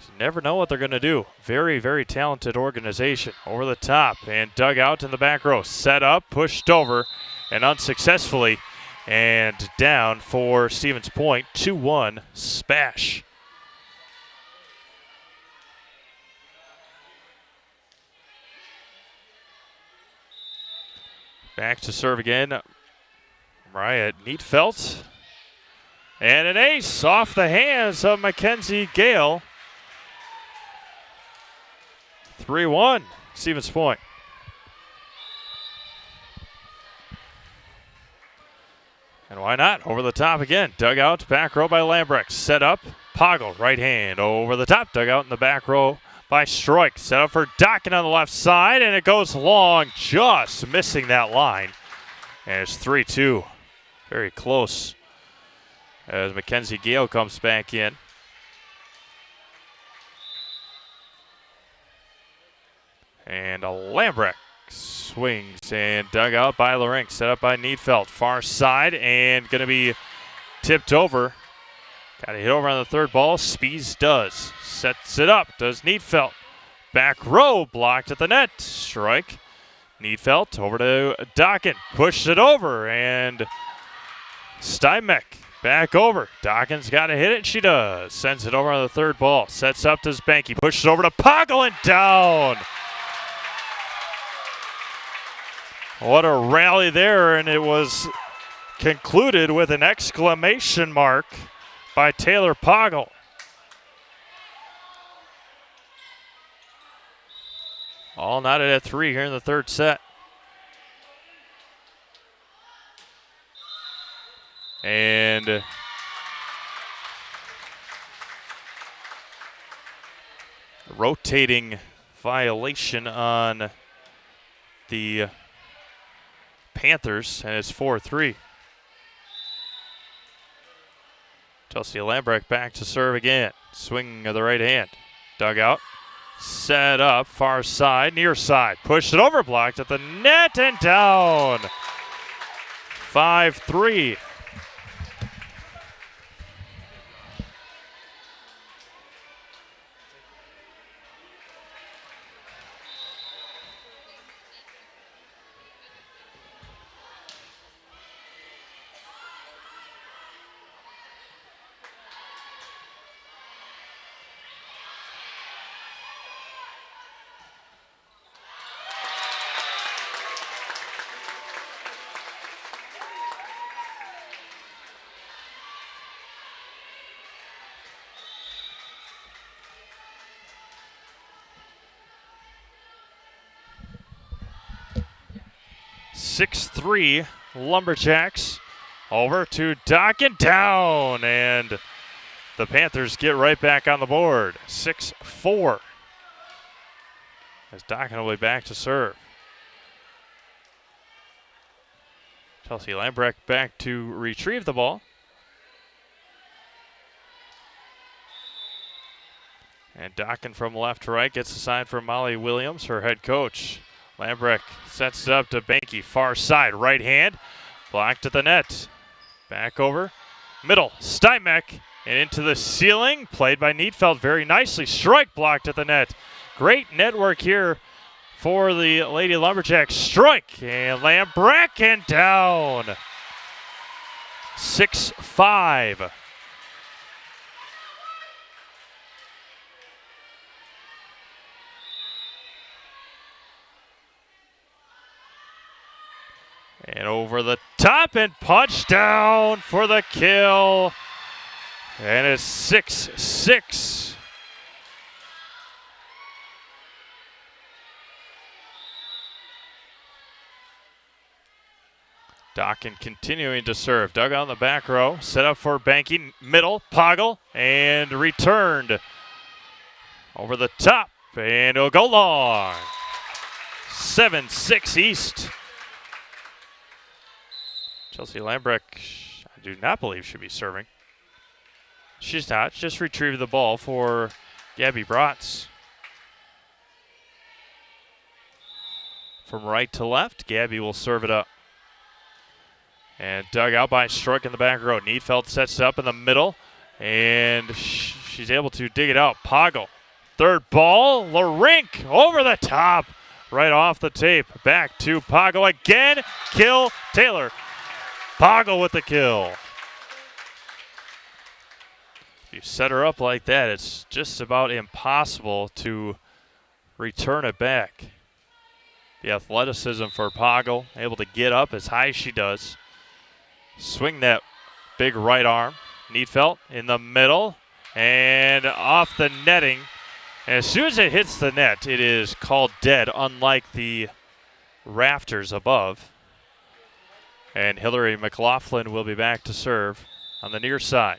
You never know what they're going to do. Very, very talented organization. Over the top and dug out in the back row. Set up, pushed over, and unsuccessfully. And down for Stevens Point, 2-1 SPASH. Back to serve again, Mariah Neatfelt. And an ace off the hands of Mackenzie Gale. 3-1, Stevens Point. And why not? Over the top again. Dug out, back row by Lambrecht. Set up, Poggle, right hand. Over the top, dug out in the back row by Stroik. Set up for Dockett on the left side, and it goes long, just missing that line. And it's 3-2. Very close as Mackenzie Gale comes back in. And Lambrecht swings and dug out by Larink. Set up by Needfeld. Far side and going to be tipped over. Got to hit over on the third ball. Spees does. Sets it up. Does Needfeld. Back row blocked at the net. Strike Needfelt over to Dokken. Pushed it over, and Steinbeck back over. Dokken's got to hit it. She does. Sends it over on the third ball. Sets up to Spanky. Pushes over to Poggle and down. What a rally there, and it was concluded with an exclamation mark by Taylor Poggle. All knotted at 3 here in the third set. And rotating violation on the Panthers, and it's 4-3. Chelsea Lambrecht back to serve again. Swing of the right hand. Dug out. Set up, far side, near side. Pushed it over, blocked at the net and down. 5-3. (6-3) Lumberjacks over to Dokken, down, and the Panthers get right back on the board. 6-4 as Dokken will be back to serve. Chelsea Lambrecht back to retrieve the ball. And Dokken from left to right gets a sign from Molly Williams, her head coach. Lambrecht sets it up to Banky, far side, right hand, blocked at the net. Back over, middle, Steinbeck, and into the ceiling, played by Needfeld very nicely. Strike blocked at the net. Great network here for the Lady Lumberjacks. Strike, and Lambrecht and down. 6-5. And over the top and punch down for the kill. And it's 6-6. Dokken continuing to serve. Dug on the back row. Set up for Banky. Middle. Poggle. And returned. Over the top. And it'll go long. 7-6 East. Chelsea Lambrecht, I do not believe should be serving. She's not. Just retrieved the ball for Gabby Bratz. From right to left, Gabby will serve it up. And dug out by Stroik in the back row. Needfeld sets it up in the middle, and she's able to dig it out. Poggle. Third ball, Larink over the top, right off the tape. Back to Poggle again. Kill Taylor. Poggle with the kill. If you set her up like that, it's just about impossible to return it back. The athleticism for Poggle, able to get up as high as she does. Swing that big right arm. Needfelt in the middle and off the netting. And as soon as it hits the net, it is called dead, unlike the rafters above. And Hillary McLaughlin will be back to serve on the near side.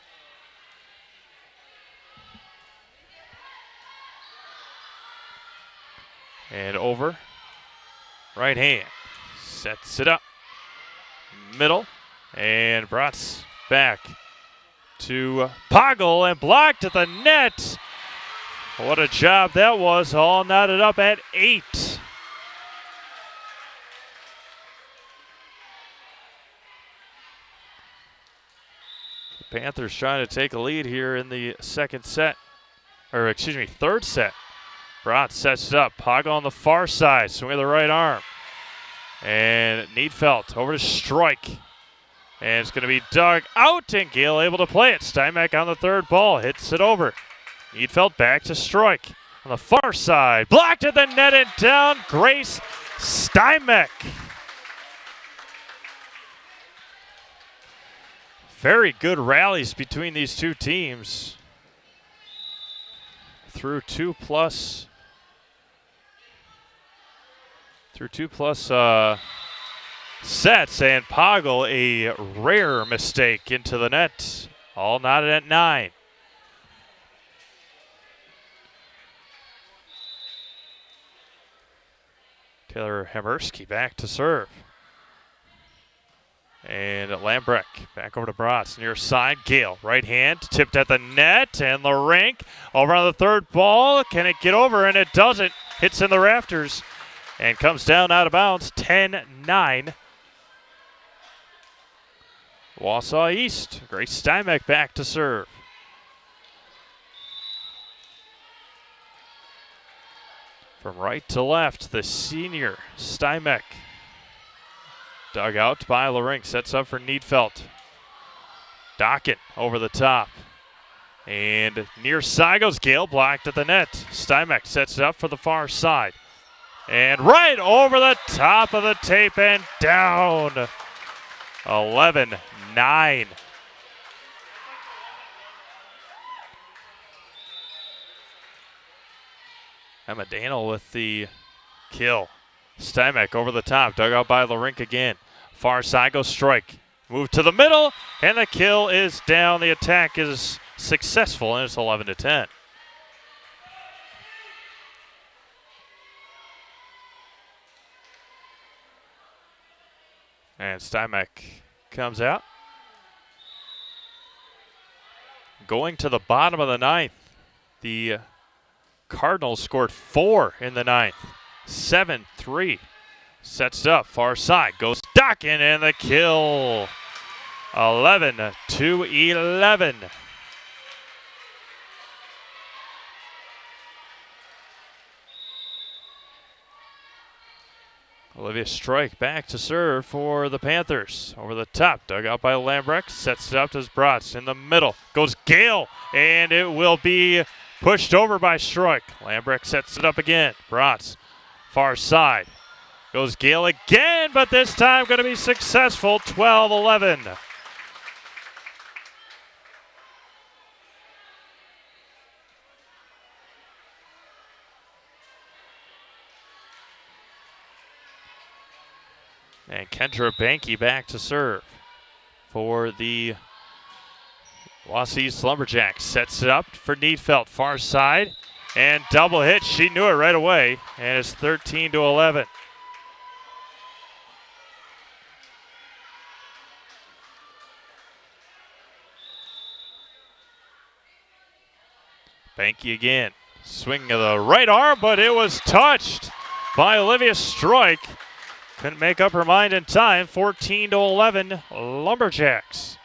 And over. Right hand. Sets it up. Middle. And Bratz back to Poggle and blocked at the net. What a job that was. All knotted up at 8. Panthers trying to take a lead here in the third set. Bratz sets it up. Poggle on the far side. Swing of the right arm. And Needfelt over to Stroik. And it's going to be dug out, and Gale able to play it. Steinbeck on the third ball, hits it over. Needfelt back to Stroik on the far side. Blocked at the net and down, Grace Steinbeck. Very good rallies between these two teams. Through two plus sets, and Poggle a rare mistake into the net. All knotted at 9. Taylor Hemersky back to serve. And Lambrecht back over to Bratz. Near side, Gale. Right hand, tipped at the net, and Larink over on the third ball. Can it get over? And it doesn't. Hits in the rafters and comes down out of bounds. 10-9. Wausau East. Grace Steinbeck back to serve. From right to left, the senior Steinbeck. Dug out by Larink, sets up for Needfelt. Dockett over the top. And near side goes Gale, blocked at the net. Steinbeck sets it up for the far side. And right over the top of the tape and down. 11-9. Emma Daniel with the kill. Steinbeck over the top, dug out by Larink again. Far side goes Strike. Move to the middle, and the kill is down. The attack is successful, and it's 11-10. And Steinbeck comes out. Going to the bottom of the ninth, the Cardinals scored 4 in the ninth. 7-3. Sets up, far side, goes Dockin, and the kill. 11-11. Olivia Strike back to serve for the Panthers. Over the top, dug out by Lambrecht, sets it up to Bratz. In the middle, goes Gale, and it will be pushed over by Strike. Lambrecht sets it up again. Bratz, far side. Goes Gale again, but this time going to be successful. 12-11. And Kendra Banky back to serve for the Wausau East Lumberjacks. Sets it up for Needfelt, far side, and double hit. She knew it right away, and it's 13-11. Banky again, swing of the right arm, but it was touched by Olivia Strike. Couldn't make up her mind in time. 14-11 Lumberjacks.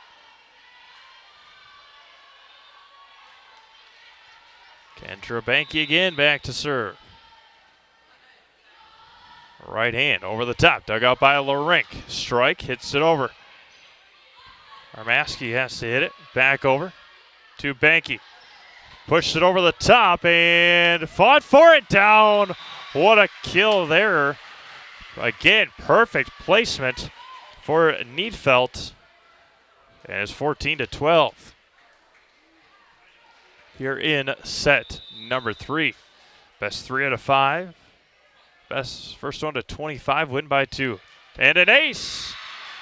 Kendra Banky again back to serve. Right hand over the top, dug out by Larink. Strike hits it over. Armaski has to hit it. Back over to Banky. Pushed it over the top and fought for it down. What a kill there. Again, perfect placement for Needfelt. And it's 14-12. Here in set number 3. Best 3 out of 5. Best first one to 25, win by 2. And an ace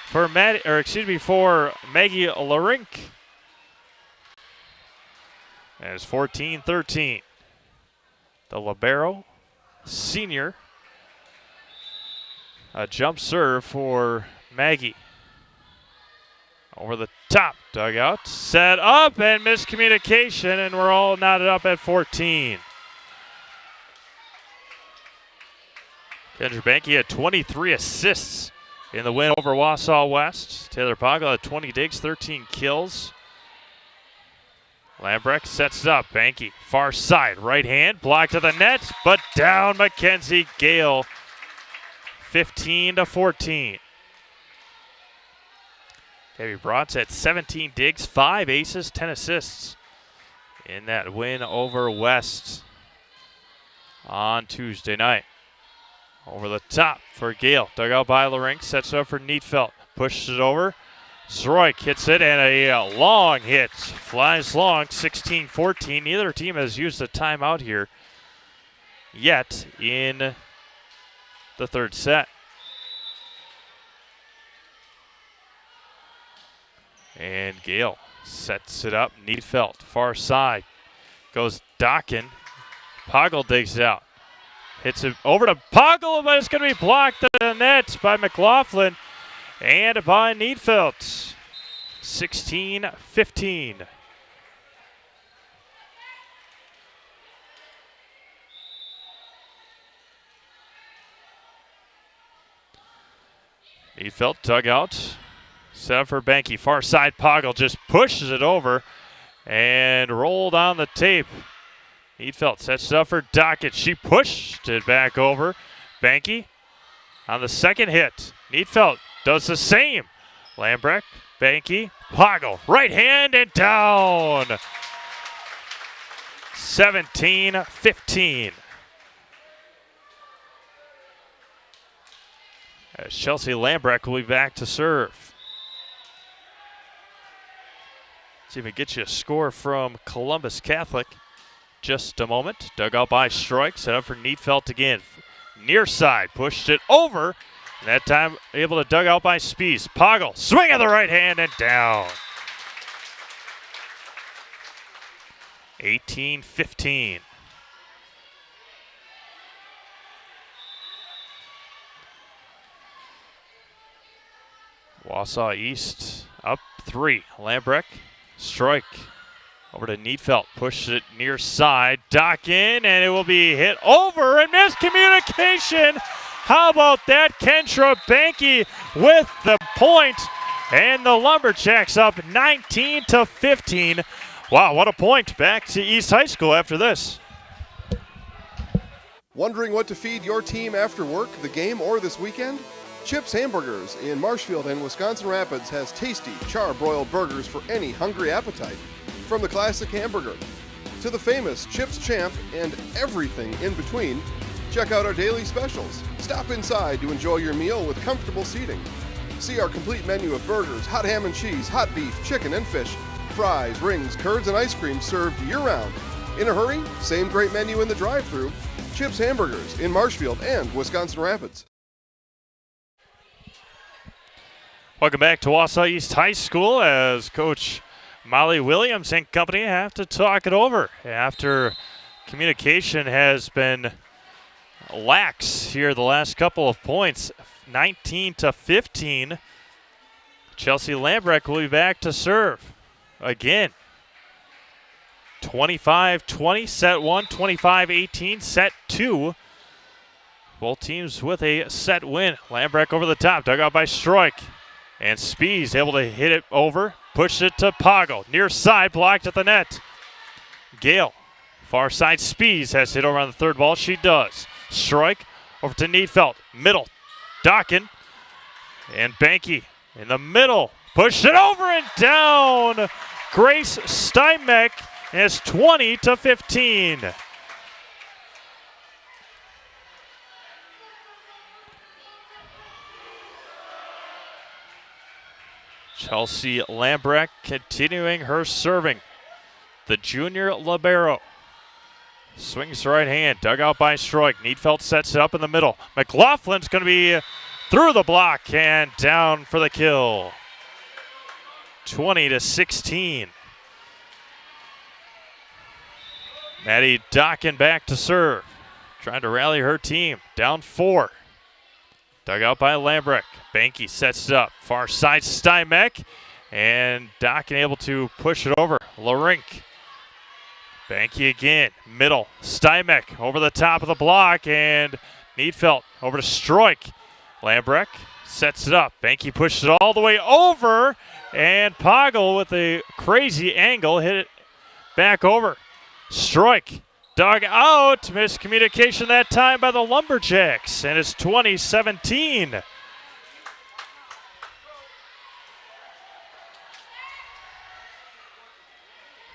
for Maggie Larink. And it's 14-13. The libero, senior. A jump serve for Maggie. Over the top, dugout, set up, and miscommunication, and we're all knotted up at 14. Kendra Banky had 23 assists in the win over Wausau West. Taylor Poggle had 20 digs, 13 kills. Lambrecht sets it up. Banky, far side, right hand, blocked to the net, but down Mackenzie Gale. 15-14. Debbie Brotz at 17 digs, 5 aces, 10 assists in that win over West on Tuesday night. Over the top for Gale. Dug out by Larink. Sets it up for Neatfeld. Pushes it over. Zroik hits it, and a long hit. Flies long, 16-14. Neither team has used a timeout here yet in the third set. And Gale sets it up. Neatfeld, far side. Goes Dockin. Poggle digs it out. Hits it over to Poggle, but it's going to be blocked at the net by McLaughlin and by Neatfeld. 16-15. Neatfeld dug out. Set up for Banky. Far side, Poggle just pushes it over and rolled on the tape. Neatfeld sets it up for Dockett. She pushed it back over. Banky on the second hit. Neatfeld does the same. Lambrecht, Banky, Poggle. Right hand and down. 17-15. As Chelsea Lambrecht will be back to serve. See if we get you a score from Columbus Catholic. Just a moment. Dug out by Stroik. Set up for Neatfeld again. Near side. Pushed it over. And that time able to dug out by Spies. Poggle. Swing of the right hand and down. 18-15. Wausau East up 3. Lambrecht. Stroik. Over to Neatfeld, pushes it near side, Dockin, and it will be hit over and miscommunication. How about that? Kendra Banky with the point, and the Lumberjacks up 19-15. Wow, what a point. Back to East High School after this. Wondering what to feed your team after work, the game, or this weekend? Chips Hamburgers in Marshfield and Wisconsin Rapids has tasty, char-broiled burgers for any hungry appetite. From the classic hamburger to the famous Chips Champ and everything in between, check out our daily specials. Stop inside to enjoy your meal with comfortable seating. See our complete menu of burgers, hot ham and cheese, hot beef, chicken and fish, fries, rings, curds, and ice cream served year-round. In a hurry? Same great menu in the drive-thru. Chips Hamburgers in Marshfield and Wisconsin Rapids. Welcome back to Wausau East High School as Coach Molly Williams and company have to talk it over after communication has been lax here the last couple of points. 19-15. Chelsea Lambrecht will be back to serve again. 25-20, set 1, 25-18, set 2. Both teams with a set win. Lambrecht over the top, dug out by Stroik. And Spies able to hit it over. Push it to Poggle. Near side, blocked at the net. Gale. Far side, Spies has hit over on the third ball. She does. Stroik over to Neatfeld. Middle. Dockin. And Banky in the middle. Push it over and down. Grace Steinbeck, and it's 20-15. Chelsea Lambrecht continuing her serving. The junior libero swings the right hand, dug out by Stroik. Neatfeld sets it up in the middle. McLaughlin's going to be through the block and down for the kill. 20-16. Maddie Dockin back to serve. Trying to rally her team. Down 4. Dug out by Lambrecht. Banky sets it up. Far side Steinbeck. And Dockin able to push it over. Larink. Banky again. Middle. Steinbeck over the top of the block. And Neatfeld over to Stroik. Lambrecht sets it up. Banky pushes it all the way over. And Poggle with a crazy angle hit it back over. Stroik Dug out. Miscommunication that time by the Lumberjacks, and it's 20-17.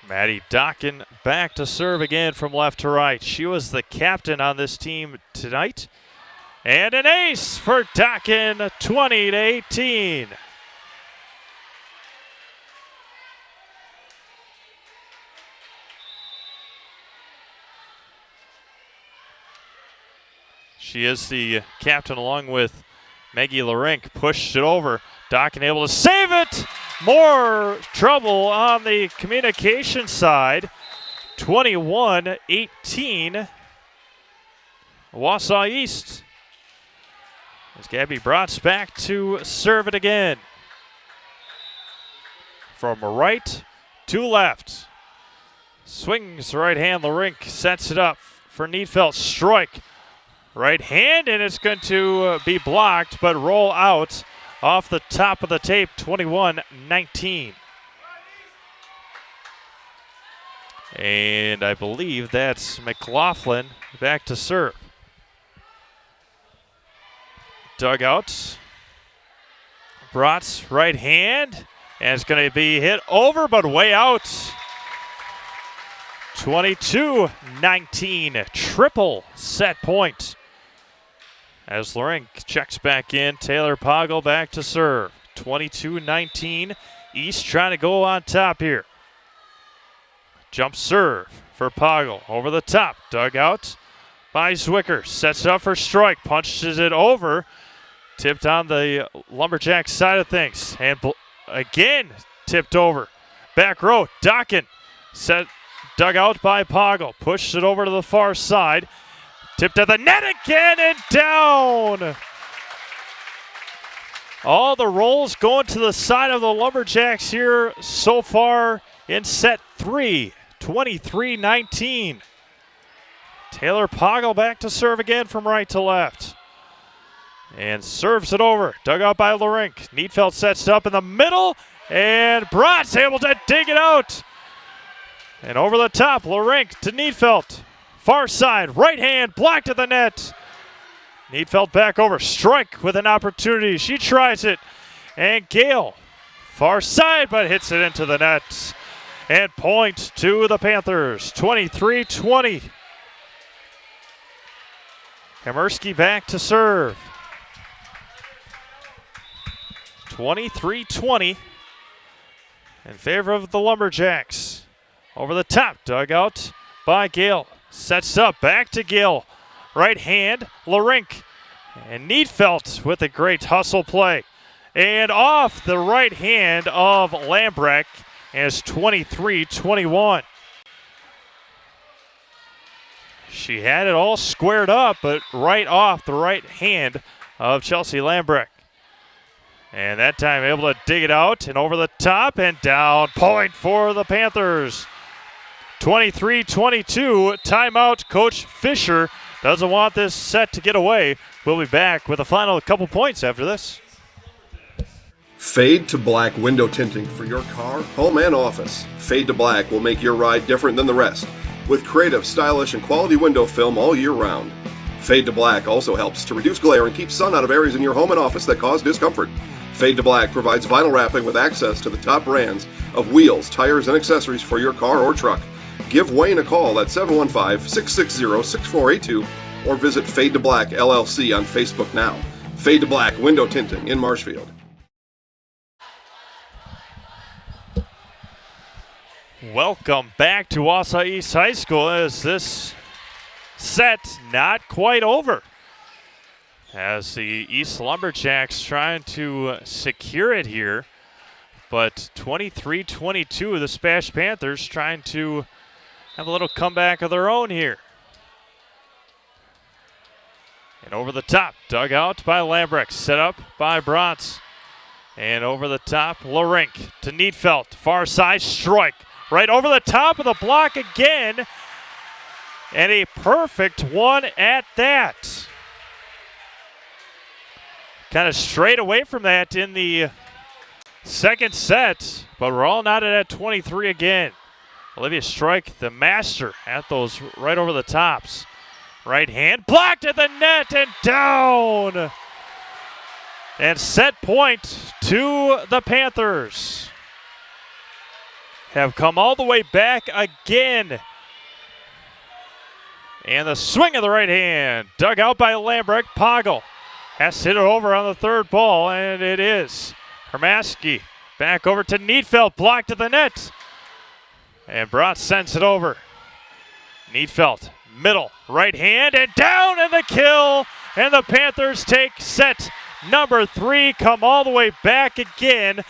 Maddie Dockin back to serve again from left to right. She was the captain on this team tonight. And an ace for Dockin, 20-18. She is the captain along with Maggie Larink. Pushed it over. Dockin able to save it. More trouble on the communication side. 21-18. Wausau East. As Gabby Bratz back to serve it again. From right to left. Swings right hand. Larink sets it up for Needfeld. Strike. Right hand, and it's going to be blocked, but roll out off the top of the tape, 21-19. And I believe that's McLaughlin back to serve. Dugout. Bratz right hand, and it's going to be hit over, but way out. 22-19, triple set point. As Larink checks back in, Taylor Poggle back to serve. 22-19, East trying to go on top here. Jump serve for Poggle, over the top, dug out by Zwicker. Sets it up for strike, punches it over. Tipped on the Lumberjack side of things. And again, tipped over. Back row, Dockin. Dug out by Poggle. Pushed it over to the far side. Tipped at the net again and down. All the rolls going to the side of the Lumberjacks here so far in set 3. 23-19. Taylor Poggle back to serve again from right to left. And serves it over. Dug out by Larink. Needfeld sets it up in the middle. And Bratz able to dig it out. And over the top, Larink to Needfeld. Far side, right hand, blocked at the net. Needfeld back over. Strike with an opportunity. She tries it. And Gale, far side, but hits it into the net. And point to the Panthers, 23-20. Kamerski back to serve. 23-20 in favor of the Lumberjacks. Over the top, dug out by Gale. Sets up, back to Gale. Right hand, Larink. And Needfeld with a great hustle play. And off the right hand of Lambrecht, and it's 23-21. She had it all squared up, but right off the right hand of Chelsea Lambrecht. And that time able to dig it out and over the top and down. Point for the Panthers. 23-22, timeout. Coach Fisher doesn't want this set to get away. We'll be back with a final couple points after this. Fade to Black window tinting for your car, home, and office. Fade to Black will make your ride different than the rest, with creative, stylish, and quality window film all year round. Fade to Black also helps to reduce glare and keep sun out of areas in your home and office that cause discomfort. Fade to Black provides vinyl wrapping with access to the top brands of wheels, tires, and accessories for your car or truck. Give Wayne a call at 715-660-6482 or visit Fade to Black LLC on Facebook now. Fade to Black window tinting in Marshfield. Welcome back to Wausau East High School as this set not quite over. As the East Lumberjacks trying to secure it here, but 23-22, the SPASH Panthers trying to have a little comeback of their own here. And over the top, dug out by Lambrecht, set up by Bratz. And over the top, Larink to Needfeld, far side strike. Right over the top of the block again. And a perfect one at that. Kind of strayed away from that in the second set, but we're all knotted at 23 again. Olivia Strike, the master at those right over the tops. Right hand blocked at the net and down. And set point to the Panthers. Have come all the way back again. And the swing of the right hand, dug out by Lambrecht. Poggle has to hit it over on the third ball, and it is. Hermaski back over to Needfeld, blocked at the net. And Brott sends it over. Needfeld, middle, right hand, and down, and the kill. And the Panthers take set number 3, come all the way back again.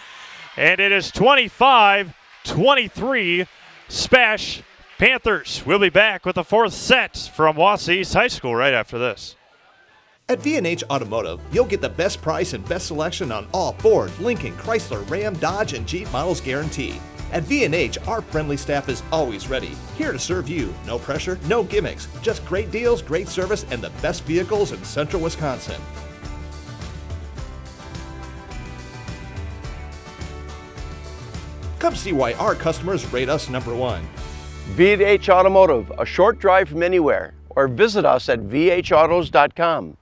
And it is 25-23, SPASH Panthers. We'll be back with the 4th set from Wausau East High School right after this. At V&H Automotive, you'll get the best price and best selection on all Ford, Lincoln, Chrysler, Ram, Dodge, and Jeep models guaranteed. At V&H, our friendly staff is always ready, here to serve you. No pressure, no gimmicks, just great deals, great service, and the best vehicles in central Wisconsin. Come see why our customers rate us number 1. V&H Automotive, a short drive from anywhere, or visit us at vhautos.com.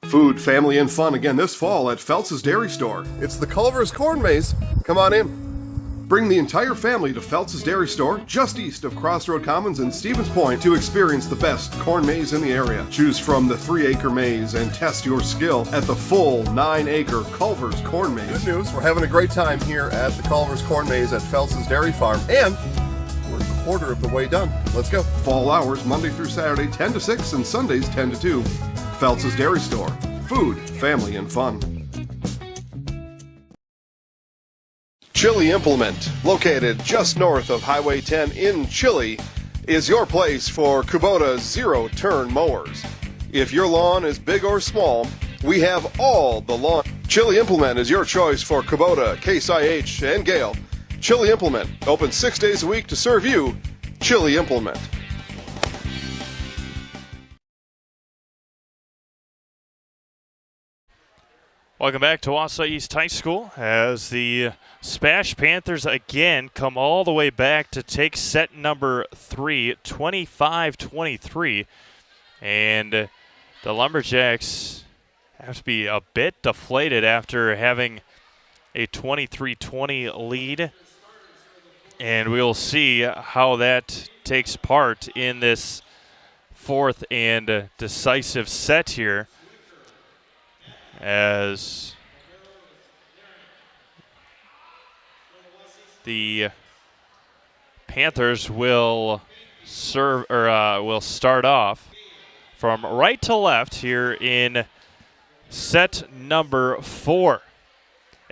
Food, family, and fun again this fall at Feltz's Dairy Store. It's the Culver's Corn Maze. Come on in. Bring the entire family to Feltz's Dairy Store, just east of Crossroad Commons and Stevens Point, to experience the best corn maze in the area. Choose from the 3-acre maze and test your skill at the full 9-acre Culver's Corn Maze. Good news, we're having a great time here at the Culver's Corn Maze at Feltz's Dairy Farm, and we're a quarter of the way done. Let's go. Fall hours, Monday through Saturday, 10 to 6, and Sundays, 10 to 2. Feltz's Dairy Store. Food, family, and fun. Chili Implement, located just north of Highway 10 in Chile, is your place for Kubota zero-turn mowers. If your lawn is big or small, we have all the lawn. Chili Implement is your choice for Kubota, Case IH, and Gale. Chili Implement, open 6 days a week to serve you. Chili Implement. Welcome back to Wausau East High School as the SPASH Panthers again come all the way back to take set number 3, 25-23. And the Lumberjacks have to be a bit deflated after having a 23-20 lead. And we'll see how that takes part in this 4th and decisive set here, as the Panthers will will start off from right to left here in set number 4.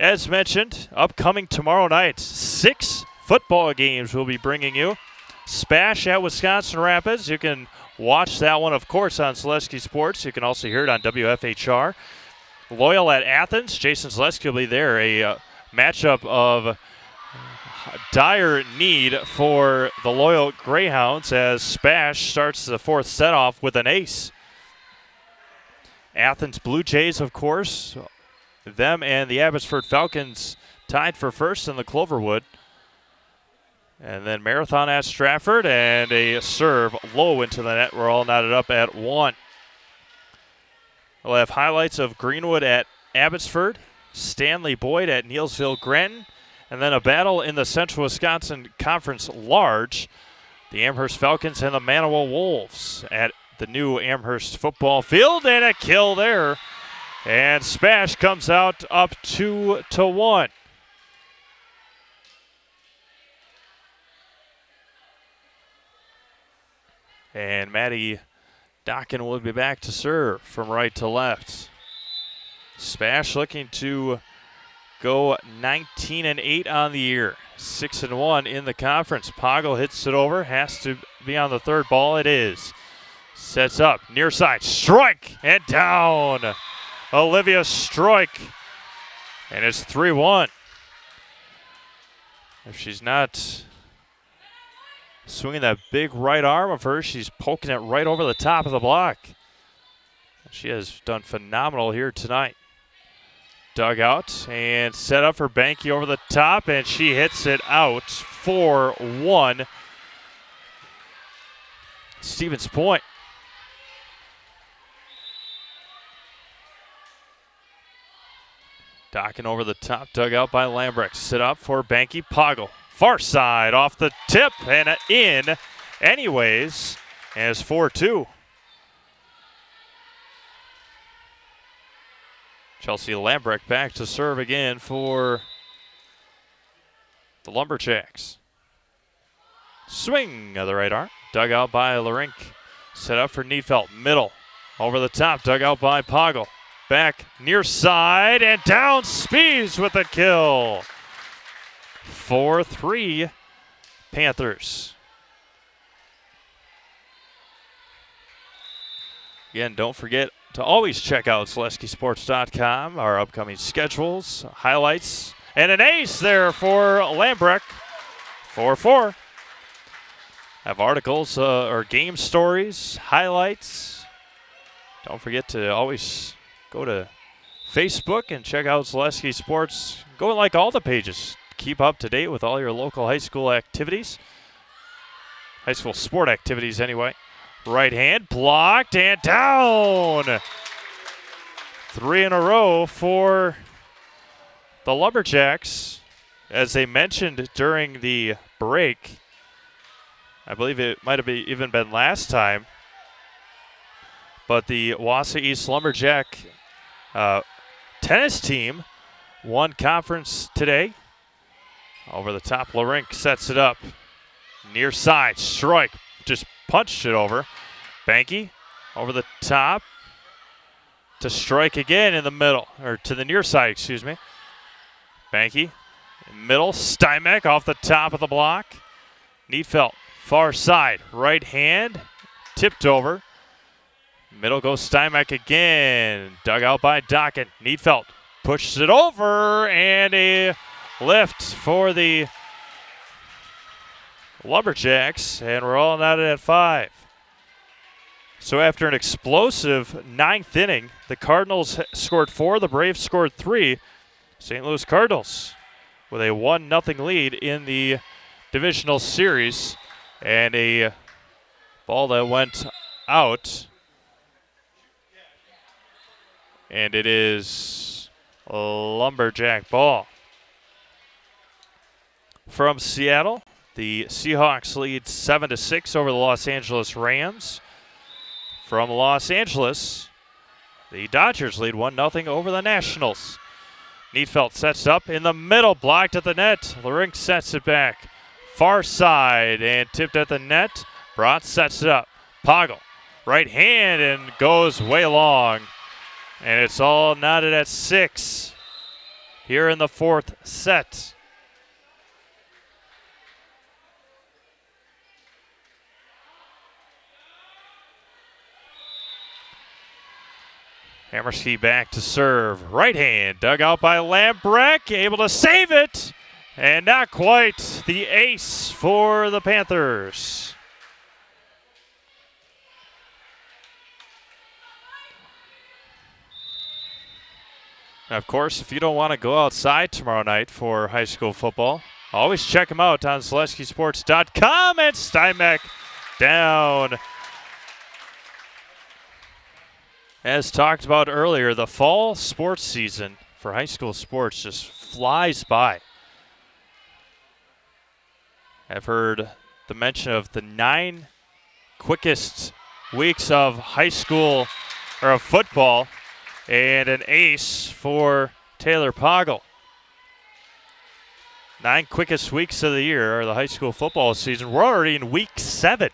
As mentioned, upcoming tomorrow night, 6 football games we'll be bringing you. SPASH at Wisconsin Rapids. You can watch that one, of course, on Zaleski Sports. You can also hear it on WFHR. Loyal at Athens. Jason Zaleski will be there. A matchup of dire need for the Loyal Greyhounds as SPASH starts the 4th set off with an ace. Athens Blue Jays, of course. Them and the Abbotsford Falcons tied for 1st in the Cloverwood. And then Marathon at Stratford, and a serve low into the net. We're all knotted up at 1. We'll have highlights of Greenwood at Abbotsford, Stanley Boyd at Neilsville Granton, and then a battle in the Central Wisconsin Conference Large. The Amherst Falcons and the Manawa Wolves at the new Amherst football field, and a kill there. And SPASH comes out up 2-1. And Maddie Dockin will be back to serve from right to left. SPASH looking to go 19-8 on the year. 6-1 in the conference. Poggle hits it over. Has to be on the 3rd ball. It is. Sets up. Near side. Strike. And down. Olivia Strike. And it's 3-1. If she's not swinging that big right arm of hers, she's poking it right over the top of the block. She has done phenomenal here tonight. Dug out and set up for Banky over the top, and she hits it out 4-1. Stevens Point. Docking over the top, dug out by Lambrecht. Sit up for Banky Poggle. Far side off the tip and in anyways as 4-2. Chelsea Lambrecht back to serve again for the Lumberjacks. Swing of the right arm. Dug out by Larink. Set up for Needfelt. Middle. Over the top. Dug out by Poggle. Back near side and down. Speeds with the kill. 4-3 Panthers. Again, don't forget to always check out SeleskySports.com, our upcoming schedules, highlights, and an ace there for Lambrecht. 4-4. Have articles or game stories, highlights. Don't forget to always go to Facebook and check out Selesky Sports. Go and like all the pages. Keep up to date with all your local high school activities. High school sport activities, anyway. Right hand blocked and down. 3 in a row for the Lumberjacks. As they mentioned during the break, I believe it might have even been last time, but the Wausau East Lumberjack tennis team won conference today. Over the top, Larink sets it up. Near side, strike, just punched it over. Banky over the top to strike again in the middle, or to the near side, excuse me. Banky, middle, Steinbeck off the top of the block. Needfelt, far side, right hand, tipped over. Middle goes Steinbeck again, dug out by Docken. Needfelt pushes it over, and a lift for the Lumberjacks, and we're all knotted at 5. So after an explosive 9th inning, the Cardinals scored 4, the Braves scored 3. St. Louis Cardinals with a 1-0 lead in the divisional series, and a ball that went out, and it is a Lumberjack ball. From Seattle, the Seahawks lead 7-6 over the Los Angeles Rams. From Los Angeles, the Dodgers lead 1-0 over the Nationals. Needfelt sets up in the middle, blocked at the net. Larink sets it back. Far side and tipped at the net. Brott sets it up. Poggle, right hand, and goes way long. And it's all knotted at 6 here in the 4th set. Hammerski back to serve. Right hand dug out by Lambrecht, able to save it. And not quite the ace for the Panthers. Now, of course, if you don't want to go outside tomorrow night for high school football, always check them out on SeleskySports.com. And Steinbeck down. As talked about earlier, the fall sports season for high school sports just flies by. I've heard the mention of the 9 quickest weeks of high school or of football, and an ace for Taylor Poggle. 9 quickest weeks of the year are the high school football season. We're already in week 7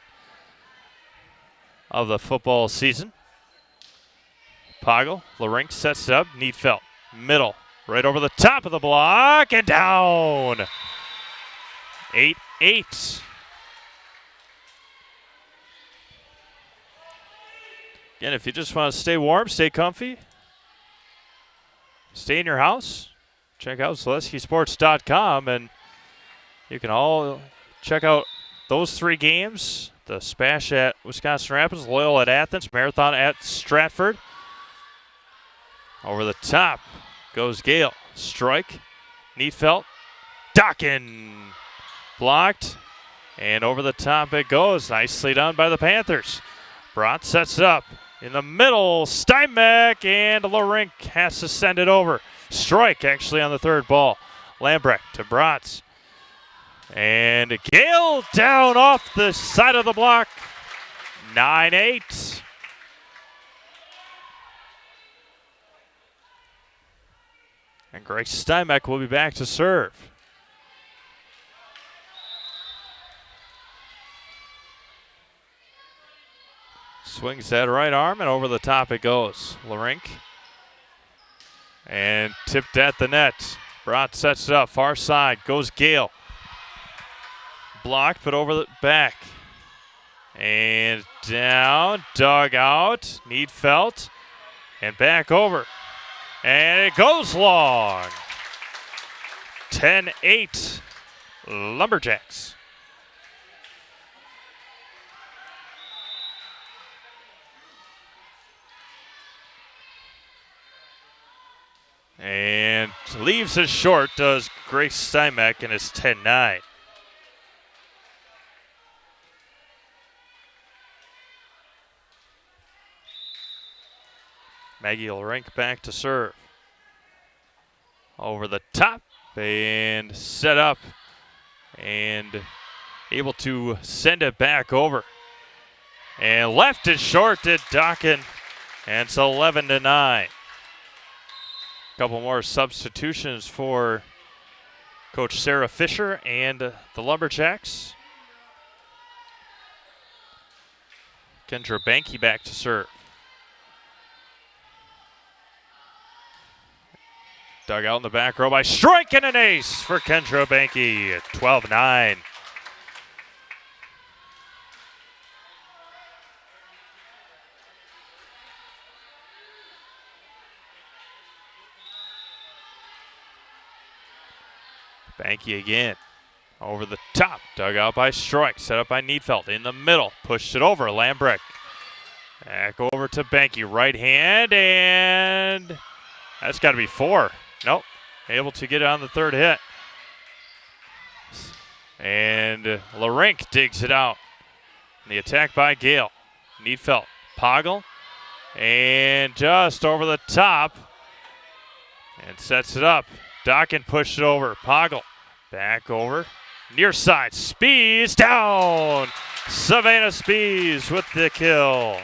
of the football season. Poggle, Larink sets it up, Needfelt, middle, right over the top of the block, and down. 8-8. Again, if you just want to stay warm, stay comfy, stay in your house, check out SeleskySports.com, and you can all check out those 3 games, the SPASH at Wisconsin Rapids, Loyola at Athens, Marathon at Stratford. Over the top goes Gale. Strike. Needfelt. Docken. blocked, and over the top it goes. Nicely done by the Panthers. Bratz sets it up in the middle. Steinbeck, and Larink has to send it over. Strike actually on the third ball. Lambrecht to Bratz. And Gale down off the side of the block. 9-8. And Grace Steinbeck will be back to serve. Swings that right arm, and over the top it goes. Larink. And tipped at the net. Bratz sets it up, far side, goes Gale. Blocked, but over the back. And down, dug out, Needfelt, and back over. And it goes long. 10-8, Lumberjacks. And leaves it short, does Grace Steinbeck, and it's 10-9. Maggie Larink back to serve. Over the top and set up and able to send it back over. And left it short to Dockin, and it's 11-9. Couple more substitutions for Coach Sarah Fisher and the Lumberjacks. Kendra Banky back to serve. Dug out in the back row by Strike, and an ace for Kendra Banky, 12-9. Banky again. Over the top. Dug out by Strike. Set up by Needfelt. In the middle. Pushed it over. Lambrecht. Back over to Banky. Right hand. And that's got to be 4. Nope. Able to get it on the third hit. And Larink digs it out. The attack by Gale. Needfelt. Poggle. And just over the top. And sets it up. Dockin pushed it over. Poggle. Back over. Near side. Spees down. Savannah Spees with the kill.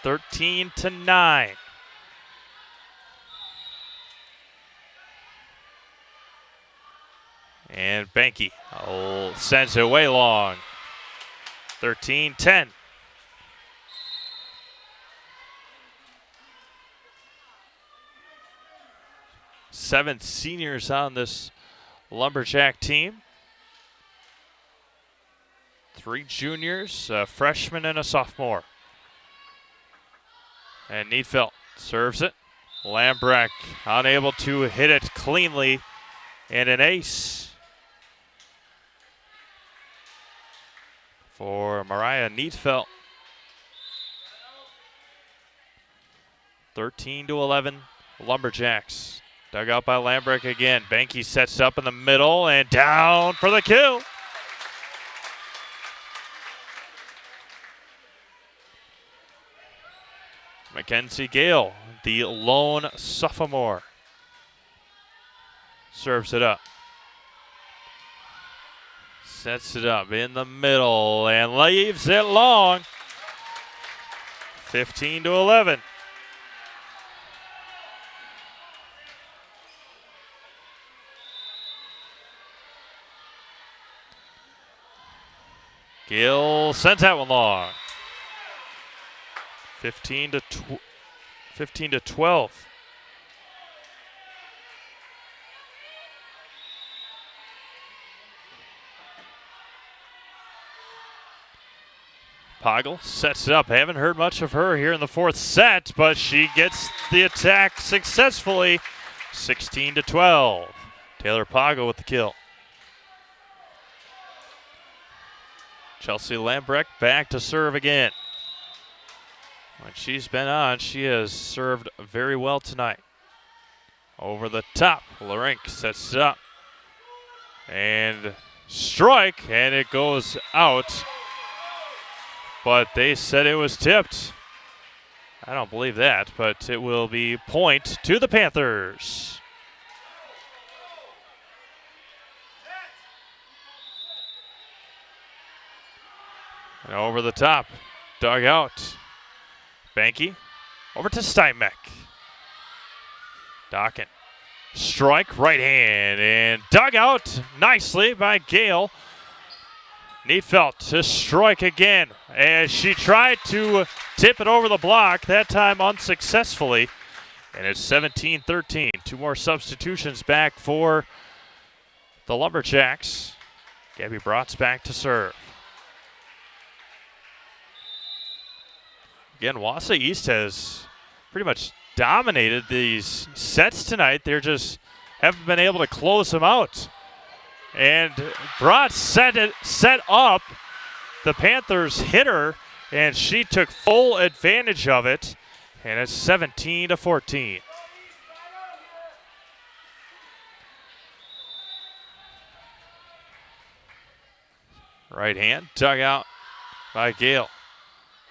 13-9. And Banky sends it way long. 13-10. Seven seniors on this Lumberjack team. 3 juniors, a freshman and a sophomore. And Needfelt serves it. Lambrecht unable to hit it cleanly, and an ace for Mariah Needfelt. 13-11, Lumberjacks. Dug out by Lambrecht again. Banky sets up in the middle and down for the kill. Mackenzie Gale, the lone sophomore, serves it up. Sets it up in the middle and leaves it long. 15-11. Gill sends that one long. 15-12. Poggle sets it up. Haven't heard much of her here in the fourth set, but she gets the attack successfully. 16-12. Taylor Poggle with the kill. Chelsea Lambrecht back to serve again. When she's been on, she has served very well tonight. Over the top, Larink sets it up. And strike, and it goes out. But they said it was tipped. I don't believe that, but it will be point to the Panthers. And over the top, dug out. Banky over to Steinbeck. Dokken. Strike, right hand, and dug out nicely by Gale. Neatfeld to strike again as she tried to tip it over the block, that time unsuccessfully. And it's 17-13. 2 more substitutions back for the Lumberjacks. Gabby Bratz back to serve. Again, Wausau East has pretty much dominated these sets tonight. They're just haven't been able to close them out. And Bratz set up the Panthers hitter, and she took full advantage of it. And it's 17-14. Right hand dug out by Gale.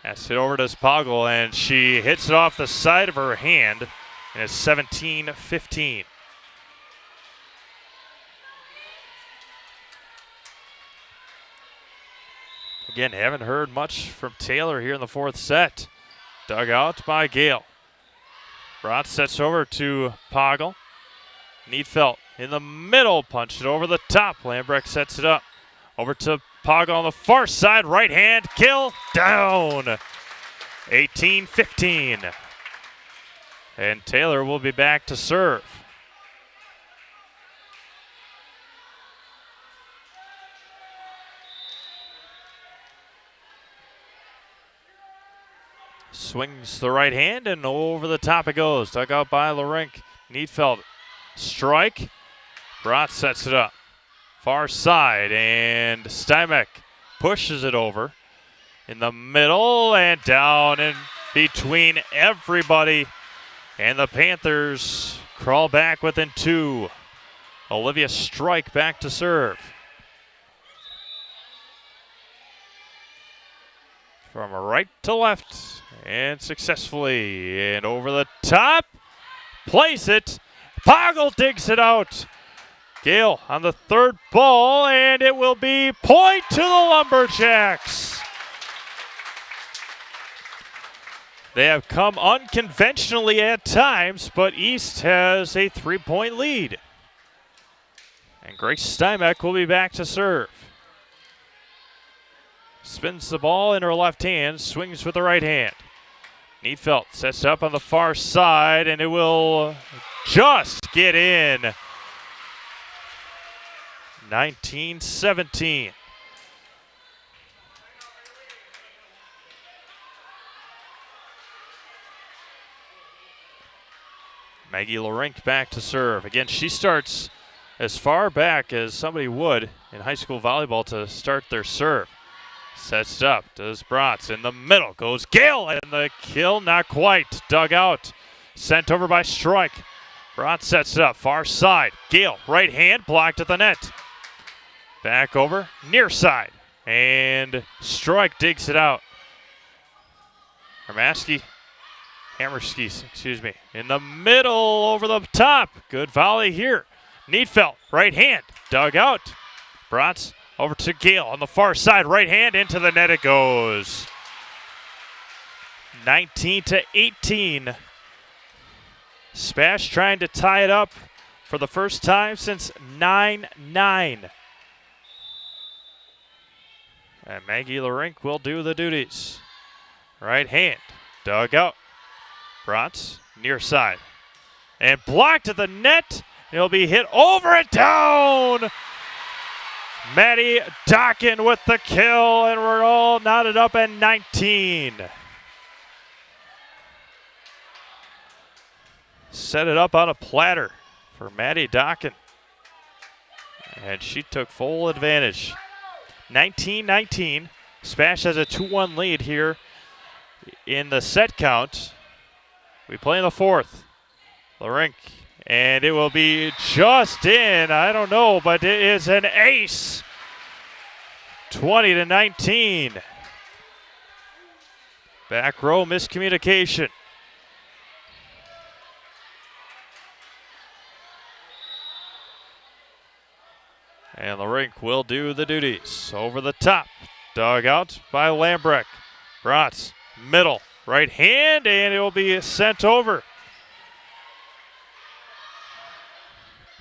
That's hit over to Spogel, and she hits it off the side of her hand, and it's 17-15. Again, haven't heard much from Taylor here in the 4th set. Dug out by Gale. Bratz sets over to Poggle. Neatfeld in the middle, punched it over the top. Lambrecht sets it up. Over to Poggle on the far side, right hand, kill, down. 18-15. And Taylor will be back to serve. Swings the right hand, and over the top it goes. Dug out by Larink. Neatfeld. Strike. Bratz sets it up. Far side, and Steinbeck pushes it over. In the middle, and down in between everybody. And the Panthers crawl back within 2. Olivia Strike back to serve. From right to left, and successfully, and over the top, place it. Poggle digs it out. Gale on the 3rd ball, and it will be point to the Lumberjacks. They have come unconventionally at times, but East has a 3-point lead. And Grace Steinbeck will be back to serve. Spins the ball in her left hand, swings with the right hand. Neatfeld sets up on the far side, and it will just get in. 19-17. Maggie Larink back to serve. Again, she starts as far back as somebody would in high school volleyball to start their serve. Sets it up, does Bratz in the middle, goes Gale, and the kill not quite. Dug out, sent over by Strike. Bratz sets it up, far side. Gale, right hand, blocked at the net. Back over, near side, and Strike digs it out. Hammerski, excuse me, in the middle, over the top. Good volley here. Neatfeld, right hand, dug out. Bratz over to Gale on the far side, right hand, into the net it goes. 19-18. SPASH trying to tie it up for the first time since 9-9. And Maggie Larink will do the duties. Right hand, dug out. Bratz, near side. And blocked at the net. It'll be hit over and down. Maddie Dokken with the kill, and we're all knotted up at 19. Set it up on a platter for Maddie Dokken. And she took full advantage. 19-19. SPASH has a 2-1 lead here in the set count. We play in the 4th. Larink And it will be just in. I don't know, but it is an ace. 20-19. Back row miscommunication. And the rink will do the duties. Over the top. Dug out by Lambrecht. Bratz, middle, right hand, and it will be sent over.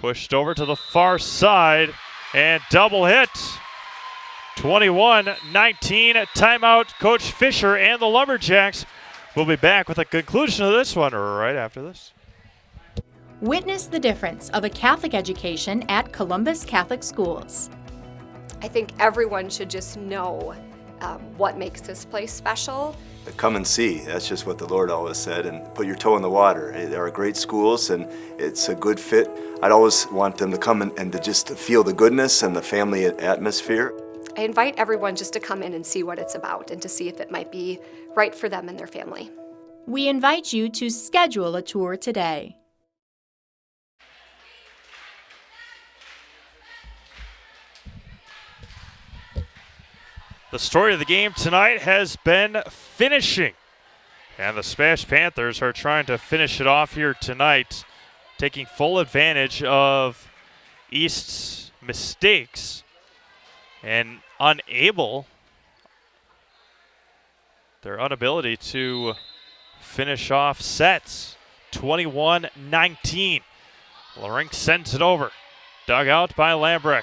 Pushed over to the far side, and double hit. 21-19, timeout. Coach Fisher and the Lumberjacks will be back with the conclusion of this one right after this. Witness the difference of a Catholic education at Columbus Catholic Schools. I think everyone should just know what makes this place special. Come and see. That's just what the Lord always said, and put your toe in the water. They are great schools, and it's a good fit. I'd always want them to come and to just to feel the goodness and the family atmosphere. I invite everyone just to come in and see what it's about and to see if it might be right for them and their family. We invite you to schedule a tour today. The story of the game tonight has been finishing. And the SPASH Panthers are trying to finish it off here tonight, taking full advantage of East's mistakes and their inability to finish off sets. 21-19. Larink sends it over. Dug out by Lambrecht.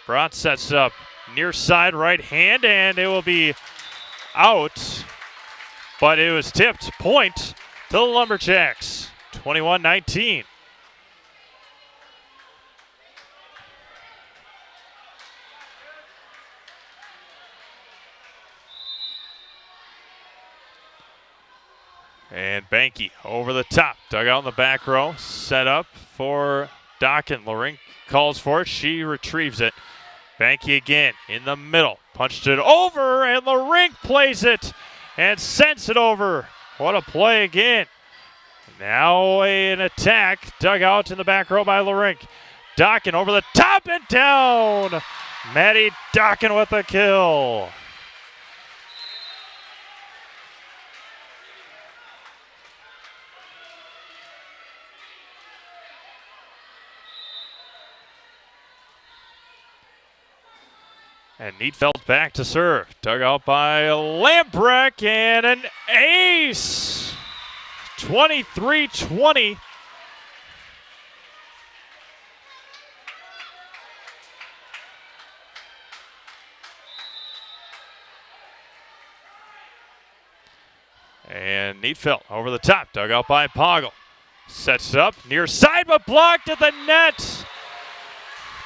Bratz sets it up. Near side right hand, and it will be out. But it was tipped. Point to the Lumberjacks. 21-19. And Banky over the top. Dug out in the back row. Set up for Dokken. Larink calls for it. She retrieves it. Banky again in the middle. Punched it over, and Larink plays it and sends it over. What a play again. Now an attack. Dug out in the back row by Larink. Dokken over the top and down. Maddie Dokken with a kill. And Neatfeld back to serve. Dug out by Lambrecht, and an ace! 23-20. And Neatfeld over the top. Dug out by Poggle. Sets it up near side, but blocked at the net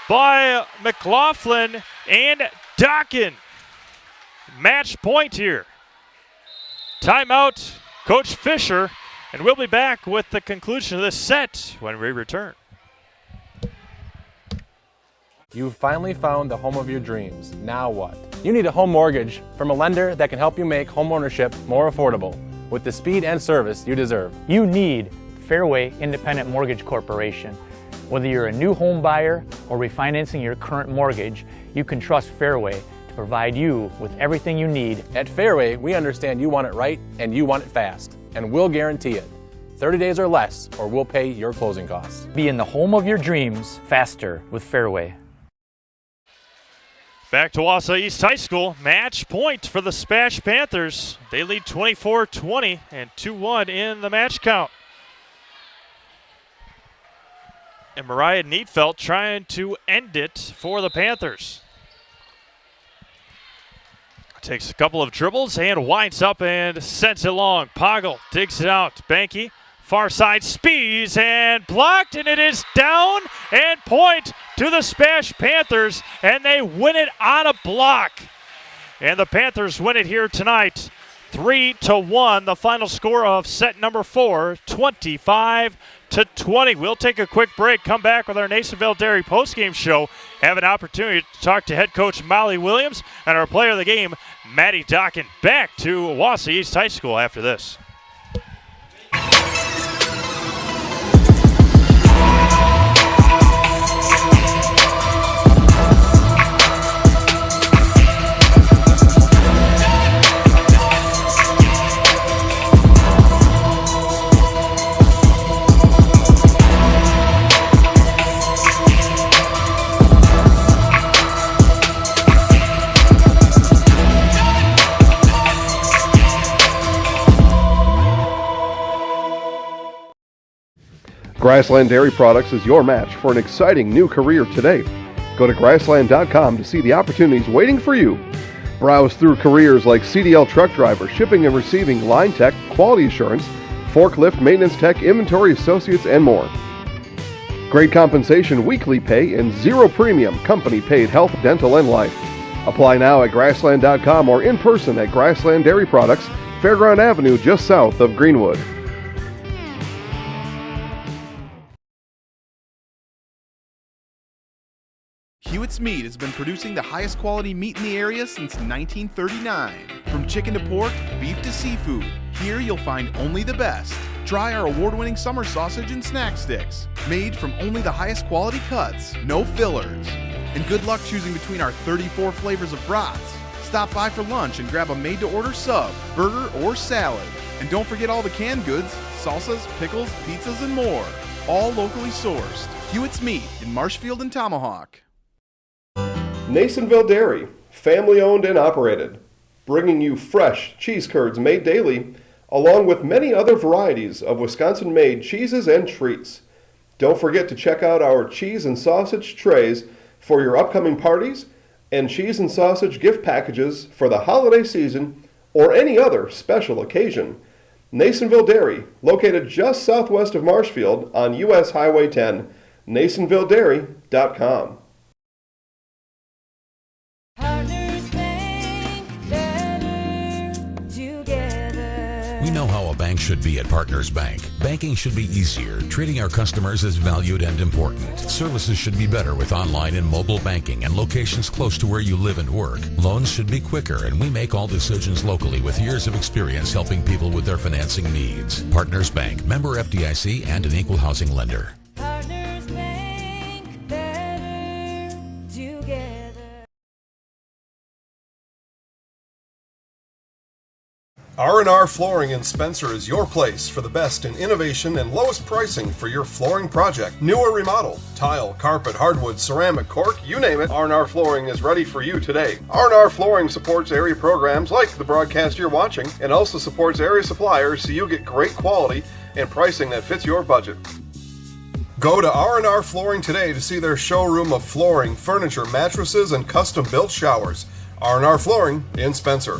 by McLaughlin and Dokken. Match point here. Timeout, Coach Fisher, and we'll be back with the conclusion of this set when we return. You've finally found the home of your dreams. Now what? You need a home mortgage from a lender that can help you make homeownership more affordable with the speed and service you deserve. You need Fairway Independent Mortgage Corporation. Whether you're a new home buyer or refinancing your current mortgage, you can trust Fairway to provide you with everything you need. At Fairway, we understand you want it right and you want it fast, and we'll guarantee it. 30 days or less, or we'll pay your closing costs. Be in the home of your dreams faster with Fairway. Back to Wausau East High School. Match point for the SPASH Panthers. They lead 24-20 and 2-1 in the match count. And Mariah Neatfeld trying to end it for the Panthers. Takes a couple of dribbles and winds up and sends it long. Poggle digs it out. Banky, far side, speeds and blocked, and it is down and point to the SPASH Panthers, and they win it on a block. And the Panthers win it here tonight, 3-1. The final score of set number 4, 25-20. We'll take a quick break, come back with our Nasonville Dairy postgame show, have an opportunity to talk to head coach Molly Williams and our player of the game, Maddie Dokken. Back to Wausau East High School after this. Grassland Dairy Products is your match for an exciting new career today. Go to grassland.com to see the opportunities waiting for you. Browse through careers like CDL truck driver, shipping and receiving, line tech, quality assurance, forklift, maintenance tech, inventory associates, and more. Great compensation, weekly pay, and zero premium, company paid health, dental, and life. Apply now at grassland.com or in person at Grassland Dairy Products, Fairground Avenue, just south of Greenwood. Hewitt's Meat has been producing the highest quality meat in the area since 1939. From chicken to pork, beef to seafood, here you'll find only the best. Try our award-winning summer sausage and snack sticks, made from only the highest quality cuts, no fillers. And good luck choosing between our 34 flavors of brats. Stop by for lunch and grab a made-to-order sub, burger, or salad. And don't forget all the canned goods, salsas, pickles, pizzas, and more. All locally sourced. Hewitt's Meat in Marshfield and Tomahawk. Nasonville Dairy, family owned and operated, bringing you fresh cheese curds made daily, along with many other varieties of Wisconsin-made cheeses and treats. Don't forget to check out our cheese and sausage trays for your upcoming parties and cheese and sausage gift packages for the holiday season or any other special occasion. Nasonville Dairy, located just southwest of Marshfield on US Highway 10, nasonvilledairy.com. We know how a bank should be at Partners Bank. Banking should be easier, treating our customers as valued and important. Services should be better with online and mobile banking and locations close to where you live and work. Loans should be quicker, and we make all decisions locally with years of experience helping people with their financing needs. Partners Bank, member FDIC, and an equal housing lender. Partners Bank, better together. R&R Flooring in Spencer is your place for the best in innovation and lowest pricing for your flooring project. New or remodel, tile, carpet, hardwood, ceramic, cork, you name it, R&R Flooring is ready for you today. R&R Flooring supports area programs like the broadcast you're watching and also supports area suppliers so you get great quality and pricing that fits your budget. Go to R&R Flooring today to see their showroom of flooring, furniture, mattresses, and custom-built showers. R&R Flooring in Spencer.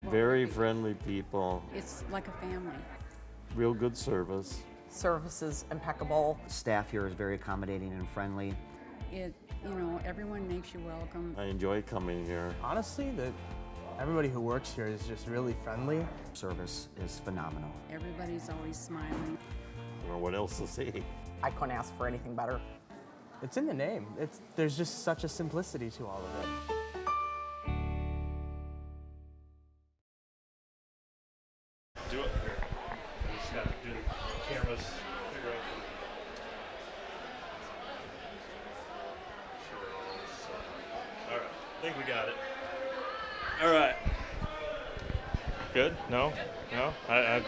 Very friendly people, It's like a family. real good service. Service is impeccable. Staff here is very accommodating and friendly. Everyone makes you welcome. I enjoy coming here. Honestly, everybody who works here is just really friendly. Service is phenomenal. Everybody's always smiling. I don't know what else to say. I couldn't ask for anything better. It's in the name. There's just such a simplicity to all of it. Do it. We just got to do the cameras. Figure out all right. I think we got it. All right. Good? No? No? Yeah.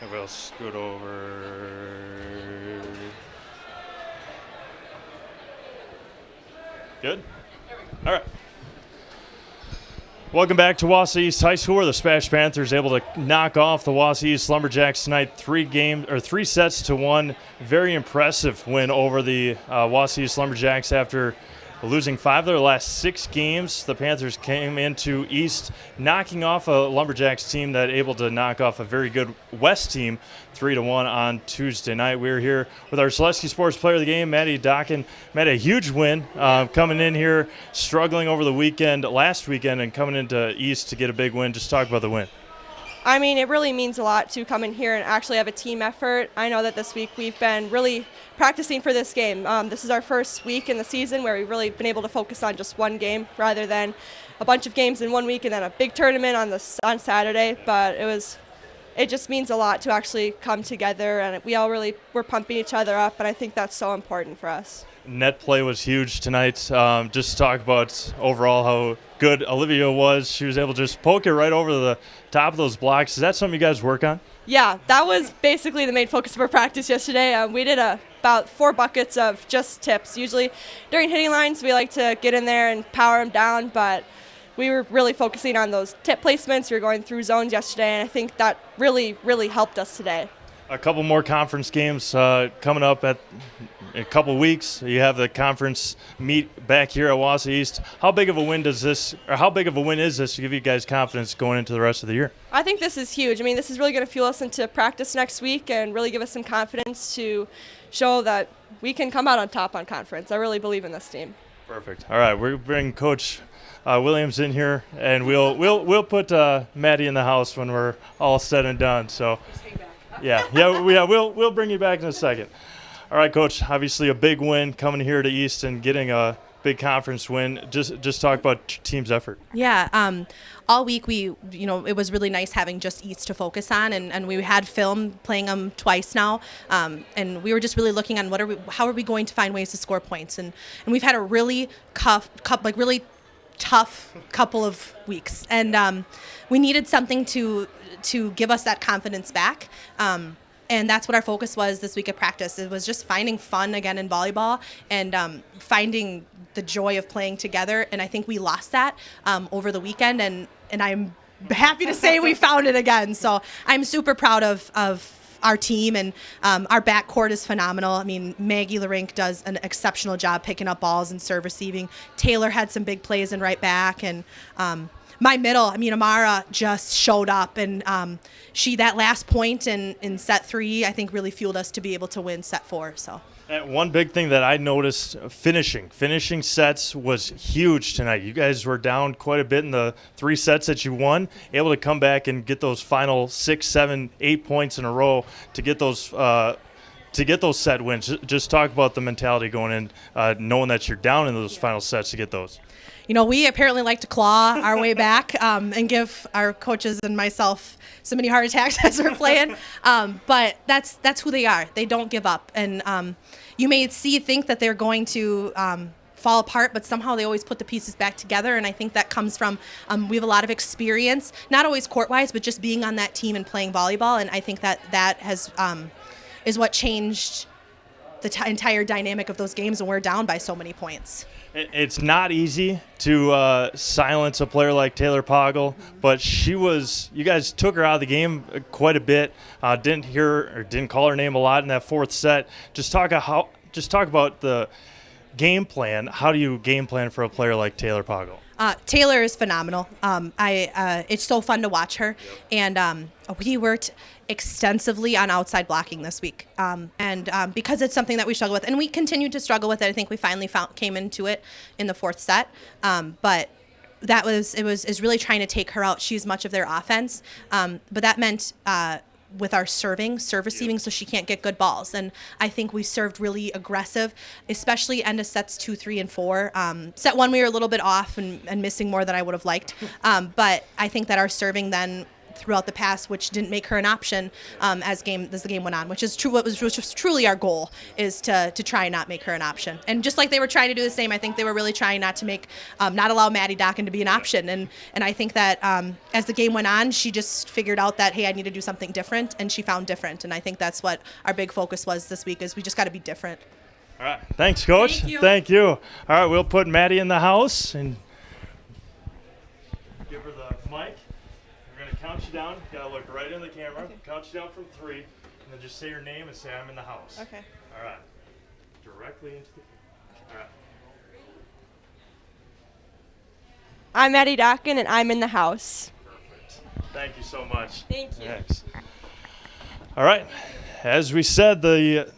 Everybody else scoot over. Good? All right. Welcome back to Wausau East High School, where the SPASH Panthers able to knock off the Wausau East Lumberjacks tonight, 3 sets to 1. Very impressive win over the Wausau East Lumberjacks after losing 5 of their last 6 games. The Panthers came into East knocking off a Lumberjacks team that able to knock off a very good West team 3-1 on Tuesday night. We're here with our Selesky Sports Player of the Game, Maddie Dokken. Maddie, a huge win coming in here, struggling over the last weekend, and coming into East to get a big win. Just talk about the win. I mean, it really means a lot to come in here and actually have a team effort. I know that this week we've been really practicing for this game. This is our first week in the season where we've really been able to focus on just one game rather than a bunch of games in 1 week and then a big tournament on Saturday. But it just means a lot to actually come together, and we're pumping each other up, and I think that's so important for us. Net play was huge tonight. Just talk about overall how good Olivia was. She was able to just poke it right over the top of those blocks. Is that something you guys work on? Yeah, that was basically the main focus of our practice yesterday. We did a about 4 buckets of just tips. Usually during hitting lines, we like to get in there and power them down, but we were really focusing on those tip placements. We were going through zones yesterday, and I think that really, really helped us today. A couple more conference games coming up at a couple weeks. You have the conference meet back here at Wausau East. How big of a win is this to give you guys confidence going into the rest of the year? I think this is huge. I mean, this is really going to fuel us into practice next week and really give us some confidence to show that we can come out on top on conference. I really believe in this team. Perfect. All right, we're bringing Coach Williams in here, and we'll put Maddie in the house when we're all said and done. So, we'll bring you back in a second. All right, Coach. Obviously, a big win coming here to East and getting a big conference win. Just talk about team's effort. Yeah. All week it was really nice having just East to focus on, and we had film playing them twice now, and we were just really looking on how are we going to find ways to score points, and we've had a really really tough couple of weeks, and we needed something to give us that confidence back. And that's what our focus was this week at practice. It was just finding fun again in volleyball and finding the joy of playing together. And I think we lost that over the weekend, and I'm happy to say we found it again. So I'm super proud of our team, and our backcourt is phenomenal. I mean, Maggie Larink does an exceptional job picking up balls and serve receiving. Taylor had some big plays in right back, and my middle, Amara just showed up, and that last point in set 3, I think really fueled us to be able to win set 4. So. And one big thing that I noticed, finishing sets was huge tonight. You guys were down quite a bit in the 3 sets that you won, able to come back and get those final 6, 7, 8 points in a row to get those set wins. Just talk about the mentality going in, knowing that you're down in those final sets to get those. We apparently like to claw our way back and give our coaches and myself so many heart attacks as we're playing. But that's who they are. They don't give up. And you may think that they're going to fall apart, but somehow they always put the pieces back together. And I think that comes from we have a lot of experience, not always court-wise, but just being on that team and playing volleyball. And I think that has is what changed the entire dynamic of those games when we're down by so many points. It's not easy to silence a player like Taylor Poggle, but you guys took her out of the game quite a bit. Didn't call her name a lot in that 4th set. Just talk about the game plan. How do you game plan for a player like Taylor Poggle? Taylor is phenomenal. It's so fun to watch her, and we worked extensively on outside blocking this week, and because it's something that we struggle with, and we continue to struggle with it. I think we finally came into it in the 4th set, but is really trying to take her out. She's much of their offense, but that meant with our serve receiving, so she can't get good balls. And I think we served really aggressive, especially end of sets 2, 3, and 4. Set 1, we were a little bit off and missing more than I would have liked. But I think that our serving then throughout the pass, which didn't make her an option as the game went on, which is true. Which was truly our goal, is to try and not make her an option. And just like they were trying to do the same, I think they were really trying not to not allow Maddie Dockin to be an option. And I think that as the game went on, she just figured out that, hey, I need to do something different, and she found different. And I think that's what our big focus was this week, is we just got to be different. All right. Thanks, Coach. Thank you. All right, we'll put Maddie in the house and give her the mic. We're going to count you down. You got to look right in the camera. Okay. Count you down from 3, and then just say your name and say, I'm in the house. Okay. All right. Directly into the camera. All right. I'm Maddie Dockin, and I'm in the house. Perfect. Thank you so much. Thank you. Thanks. All right. As we said, the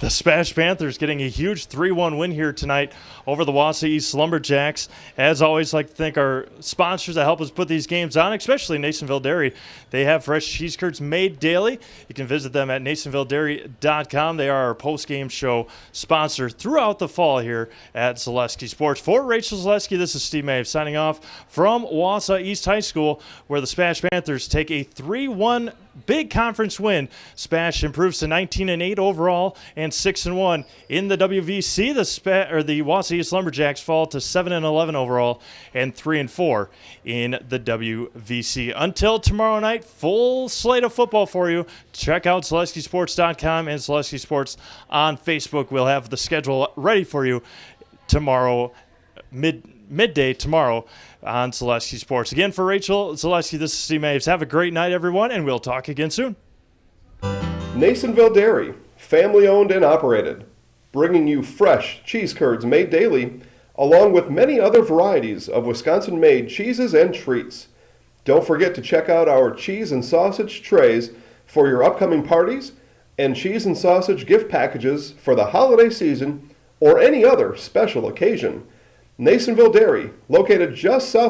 SPASH Panthers getting a huge 3-1 win here tonight over the Wausau East Lumberjacks. As always, like to thank our sponsors that help us put these games on, especially Nasonville Dairy. They have fresh cheese curds made daily. You can visit them at nasonvilledairy.com. They are our post-game show sponsor throughout the fall here at Zaleski Sports. For Rachel Zaleski, this is Steve May signing off from Wausau East High School, where the SPASH Panthers take a 3-1 big conference win. SPASH improves to 19-8 overall and 6-1 in the WVC. The Wausau East Lumberjacks fall to 7-11 overall and 3-4 in the WVC. Until tomorrow night, full slate of football for you. Check out SeleskySports.com and Selesky Sports on Facebook. We'll have the schedule ready for you tomorrow, midday tomorrow on Selesky Sports. Again, for Rachel Selesky, this is Steve Maves. Have a great night, everyone, and we'll talk again soon. Nasonville Dairy, family owned and operated, bringing you fresh cheese curds made daily, along with many other varieties of Wisconsin-made cheeses and treats. Don't forget to check out our cheese and sausage trays for your upcoming parties and cheese and sausage gift packages for the holiday season or any other special occasion. Nasonville Dairy, located just south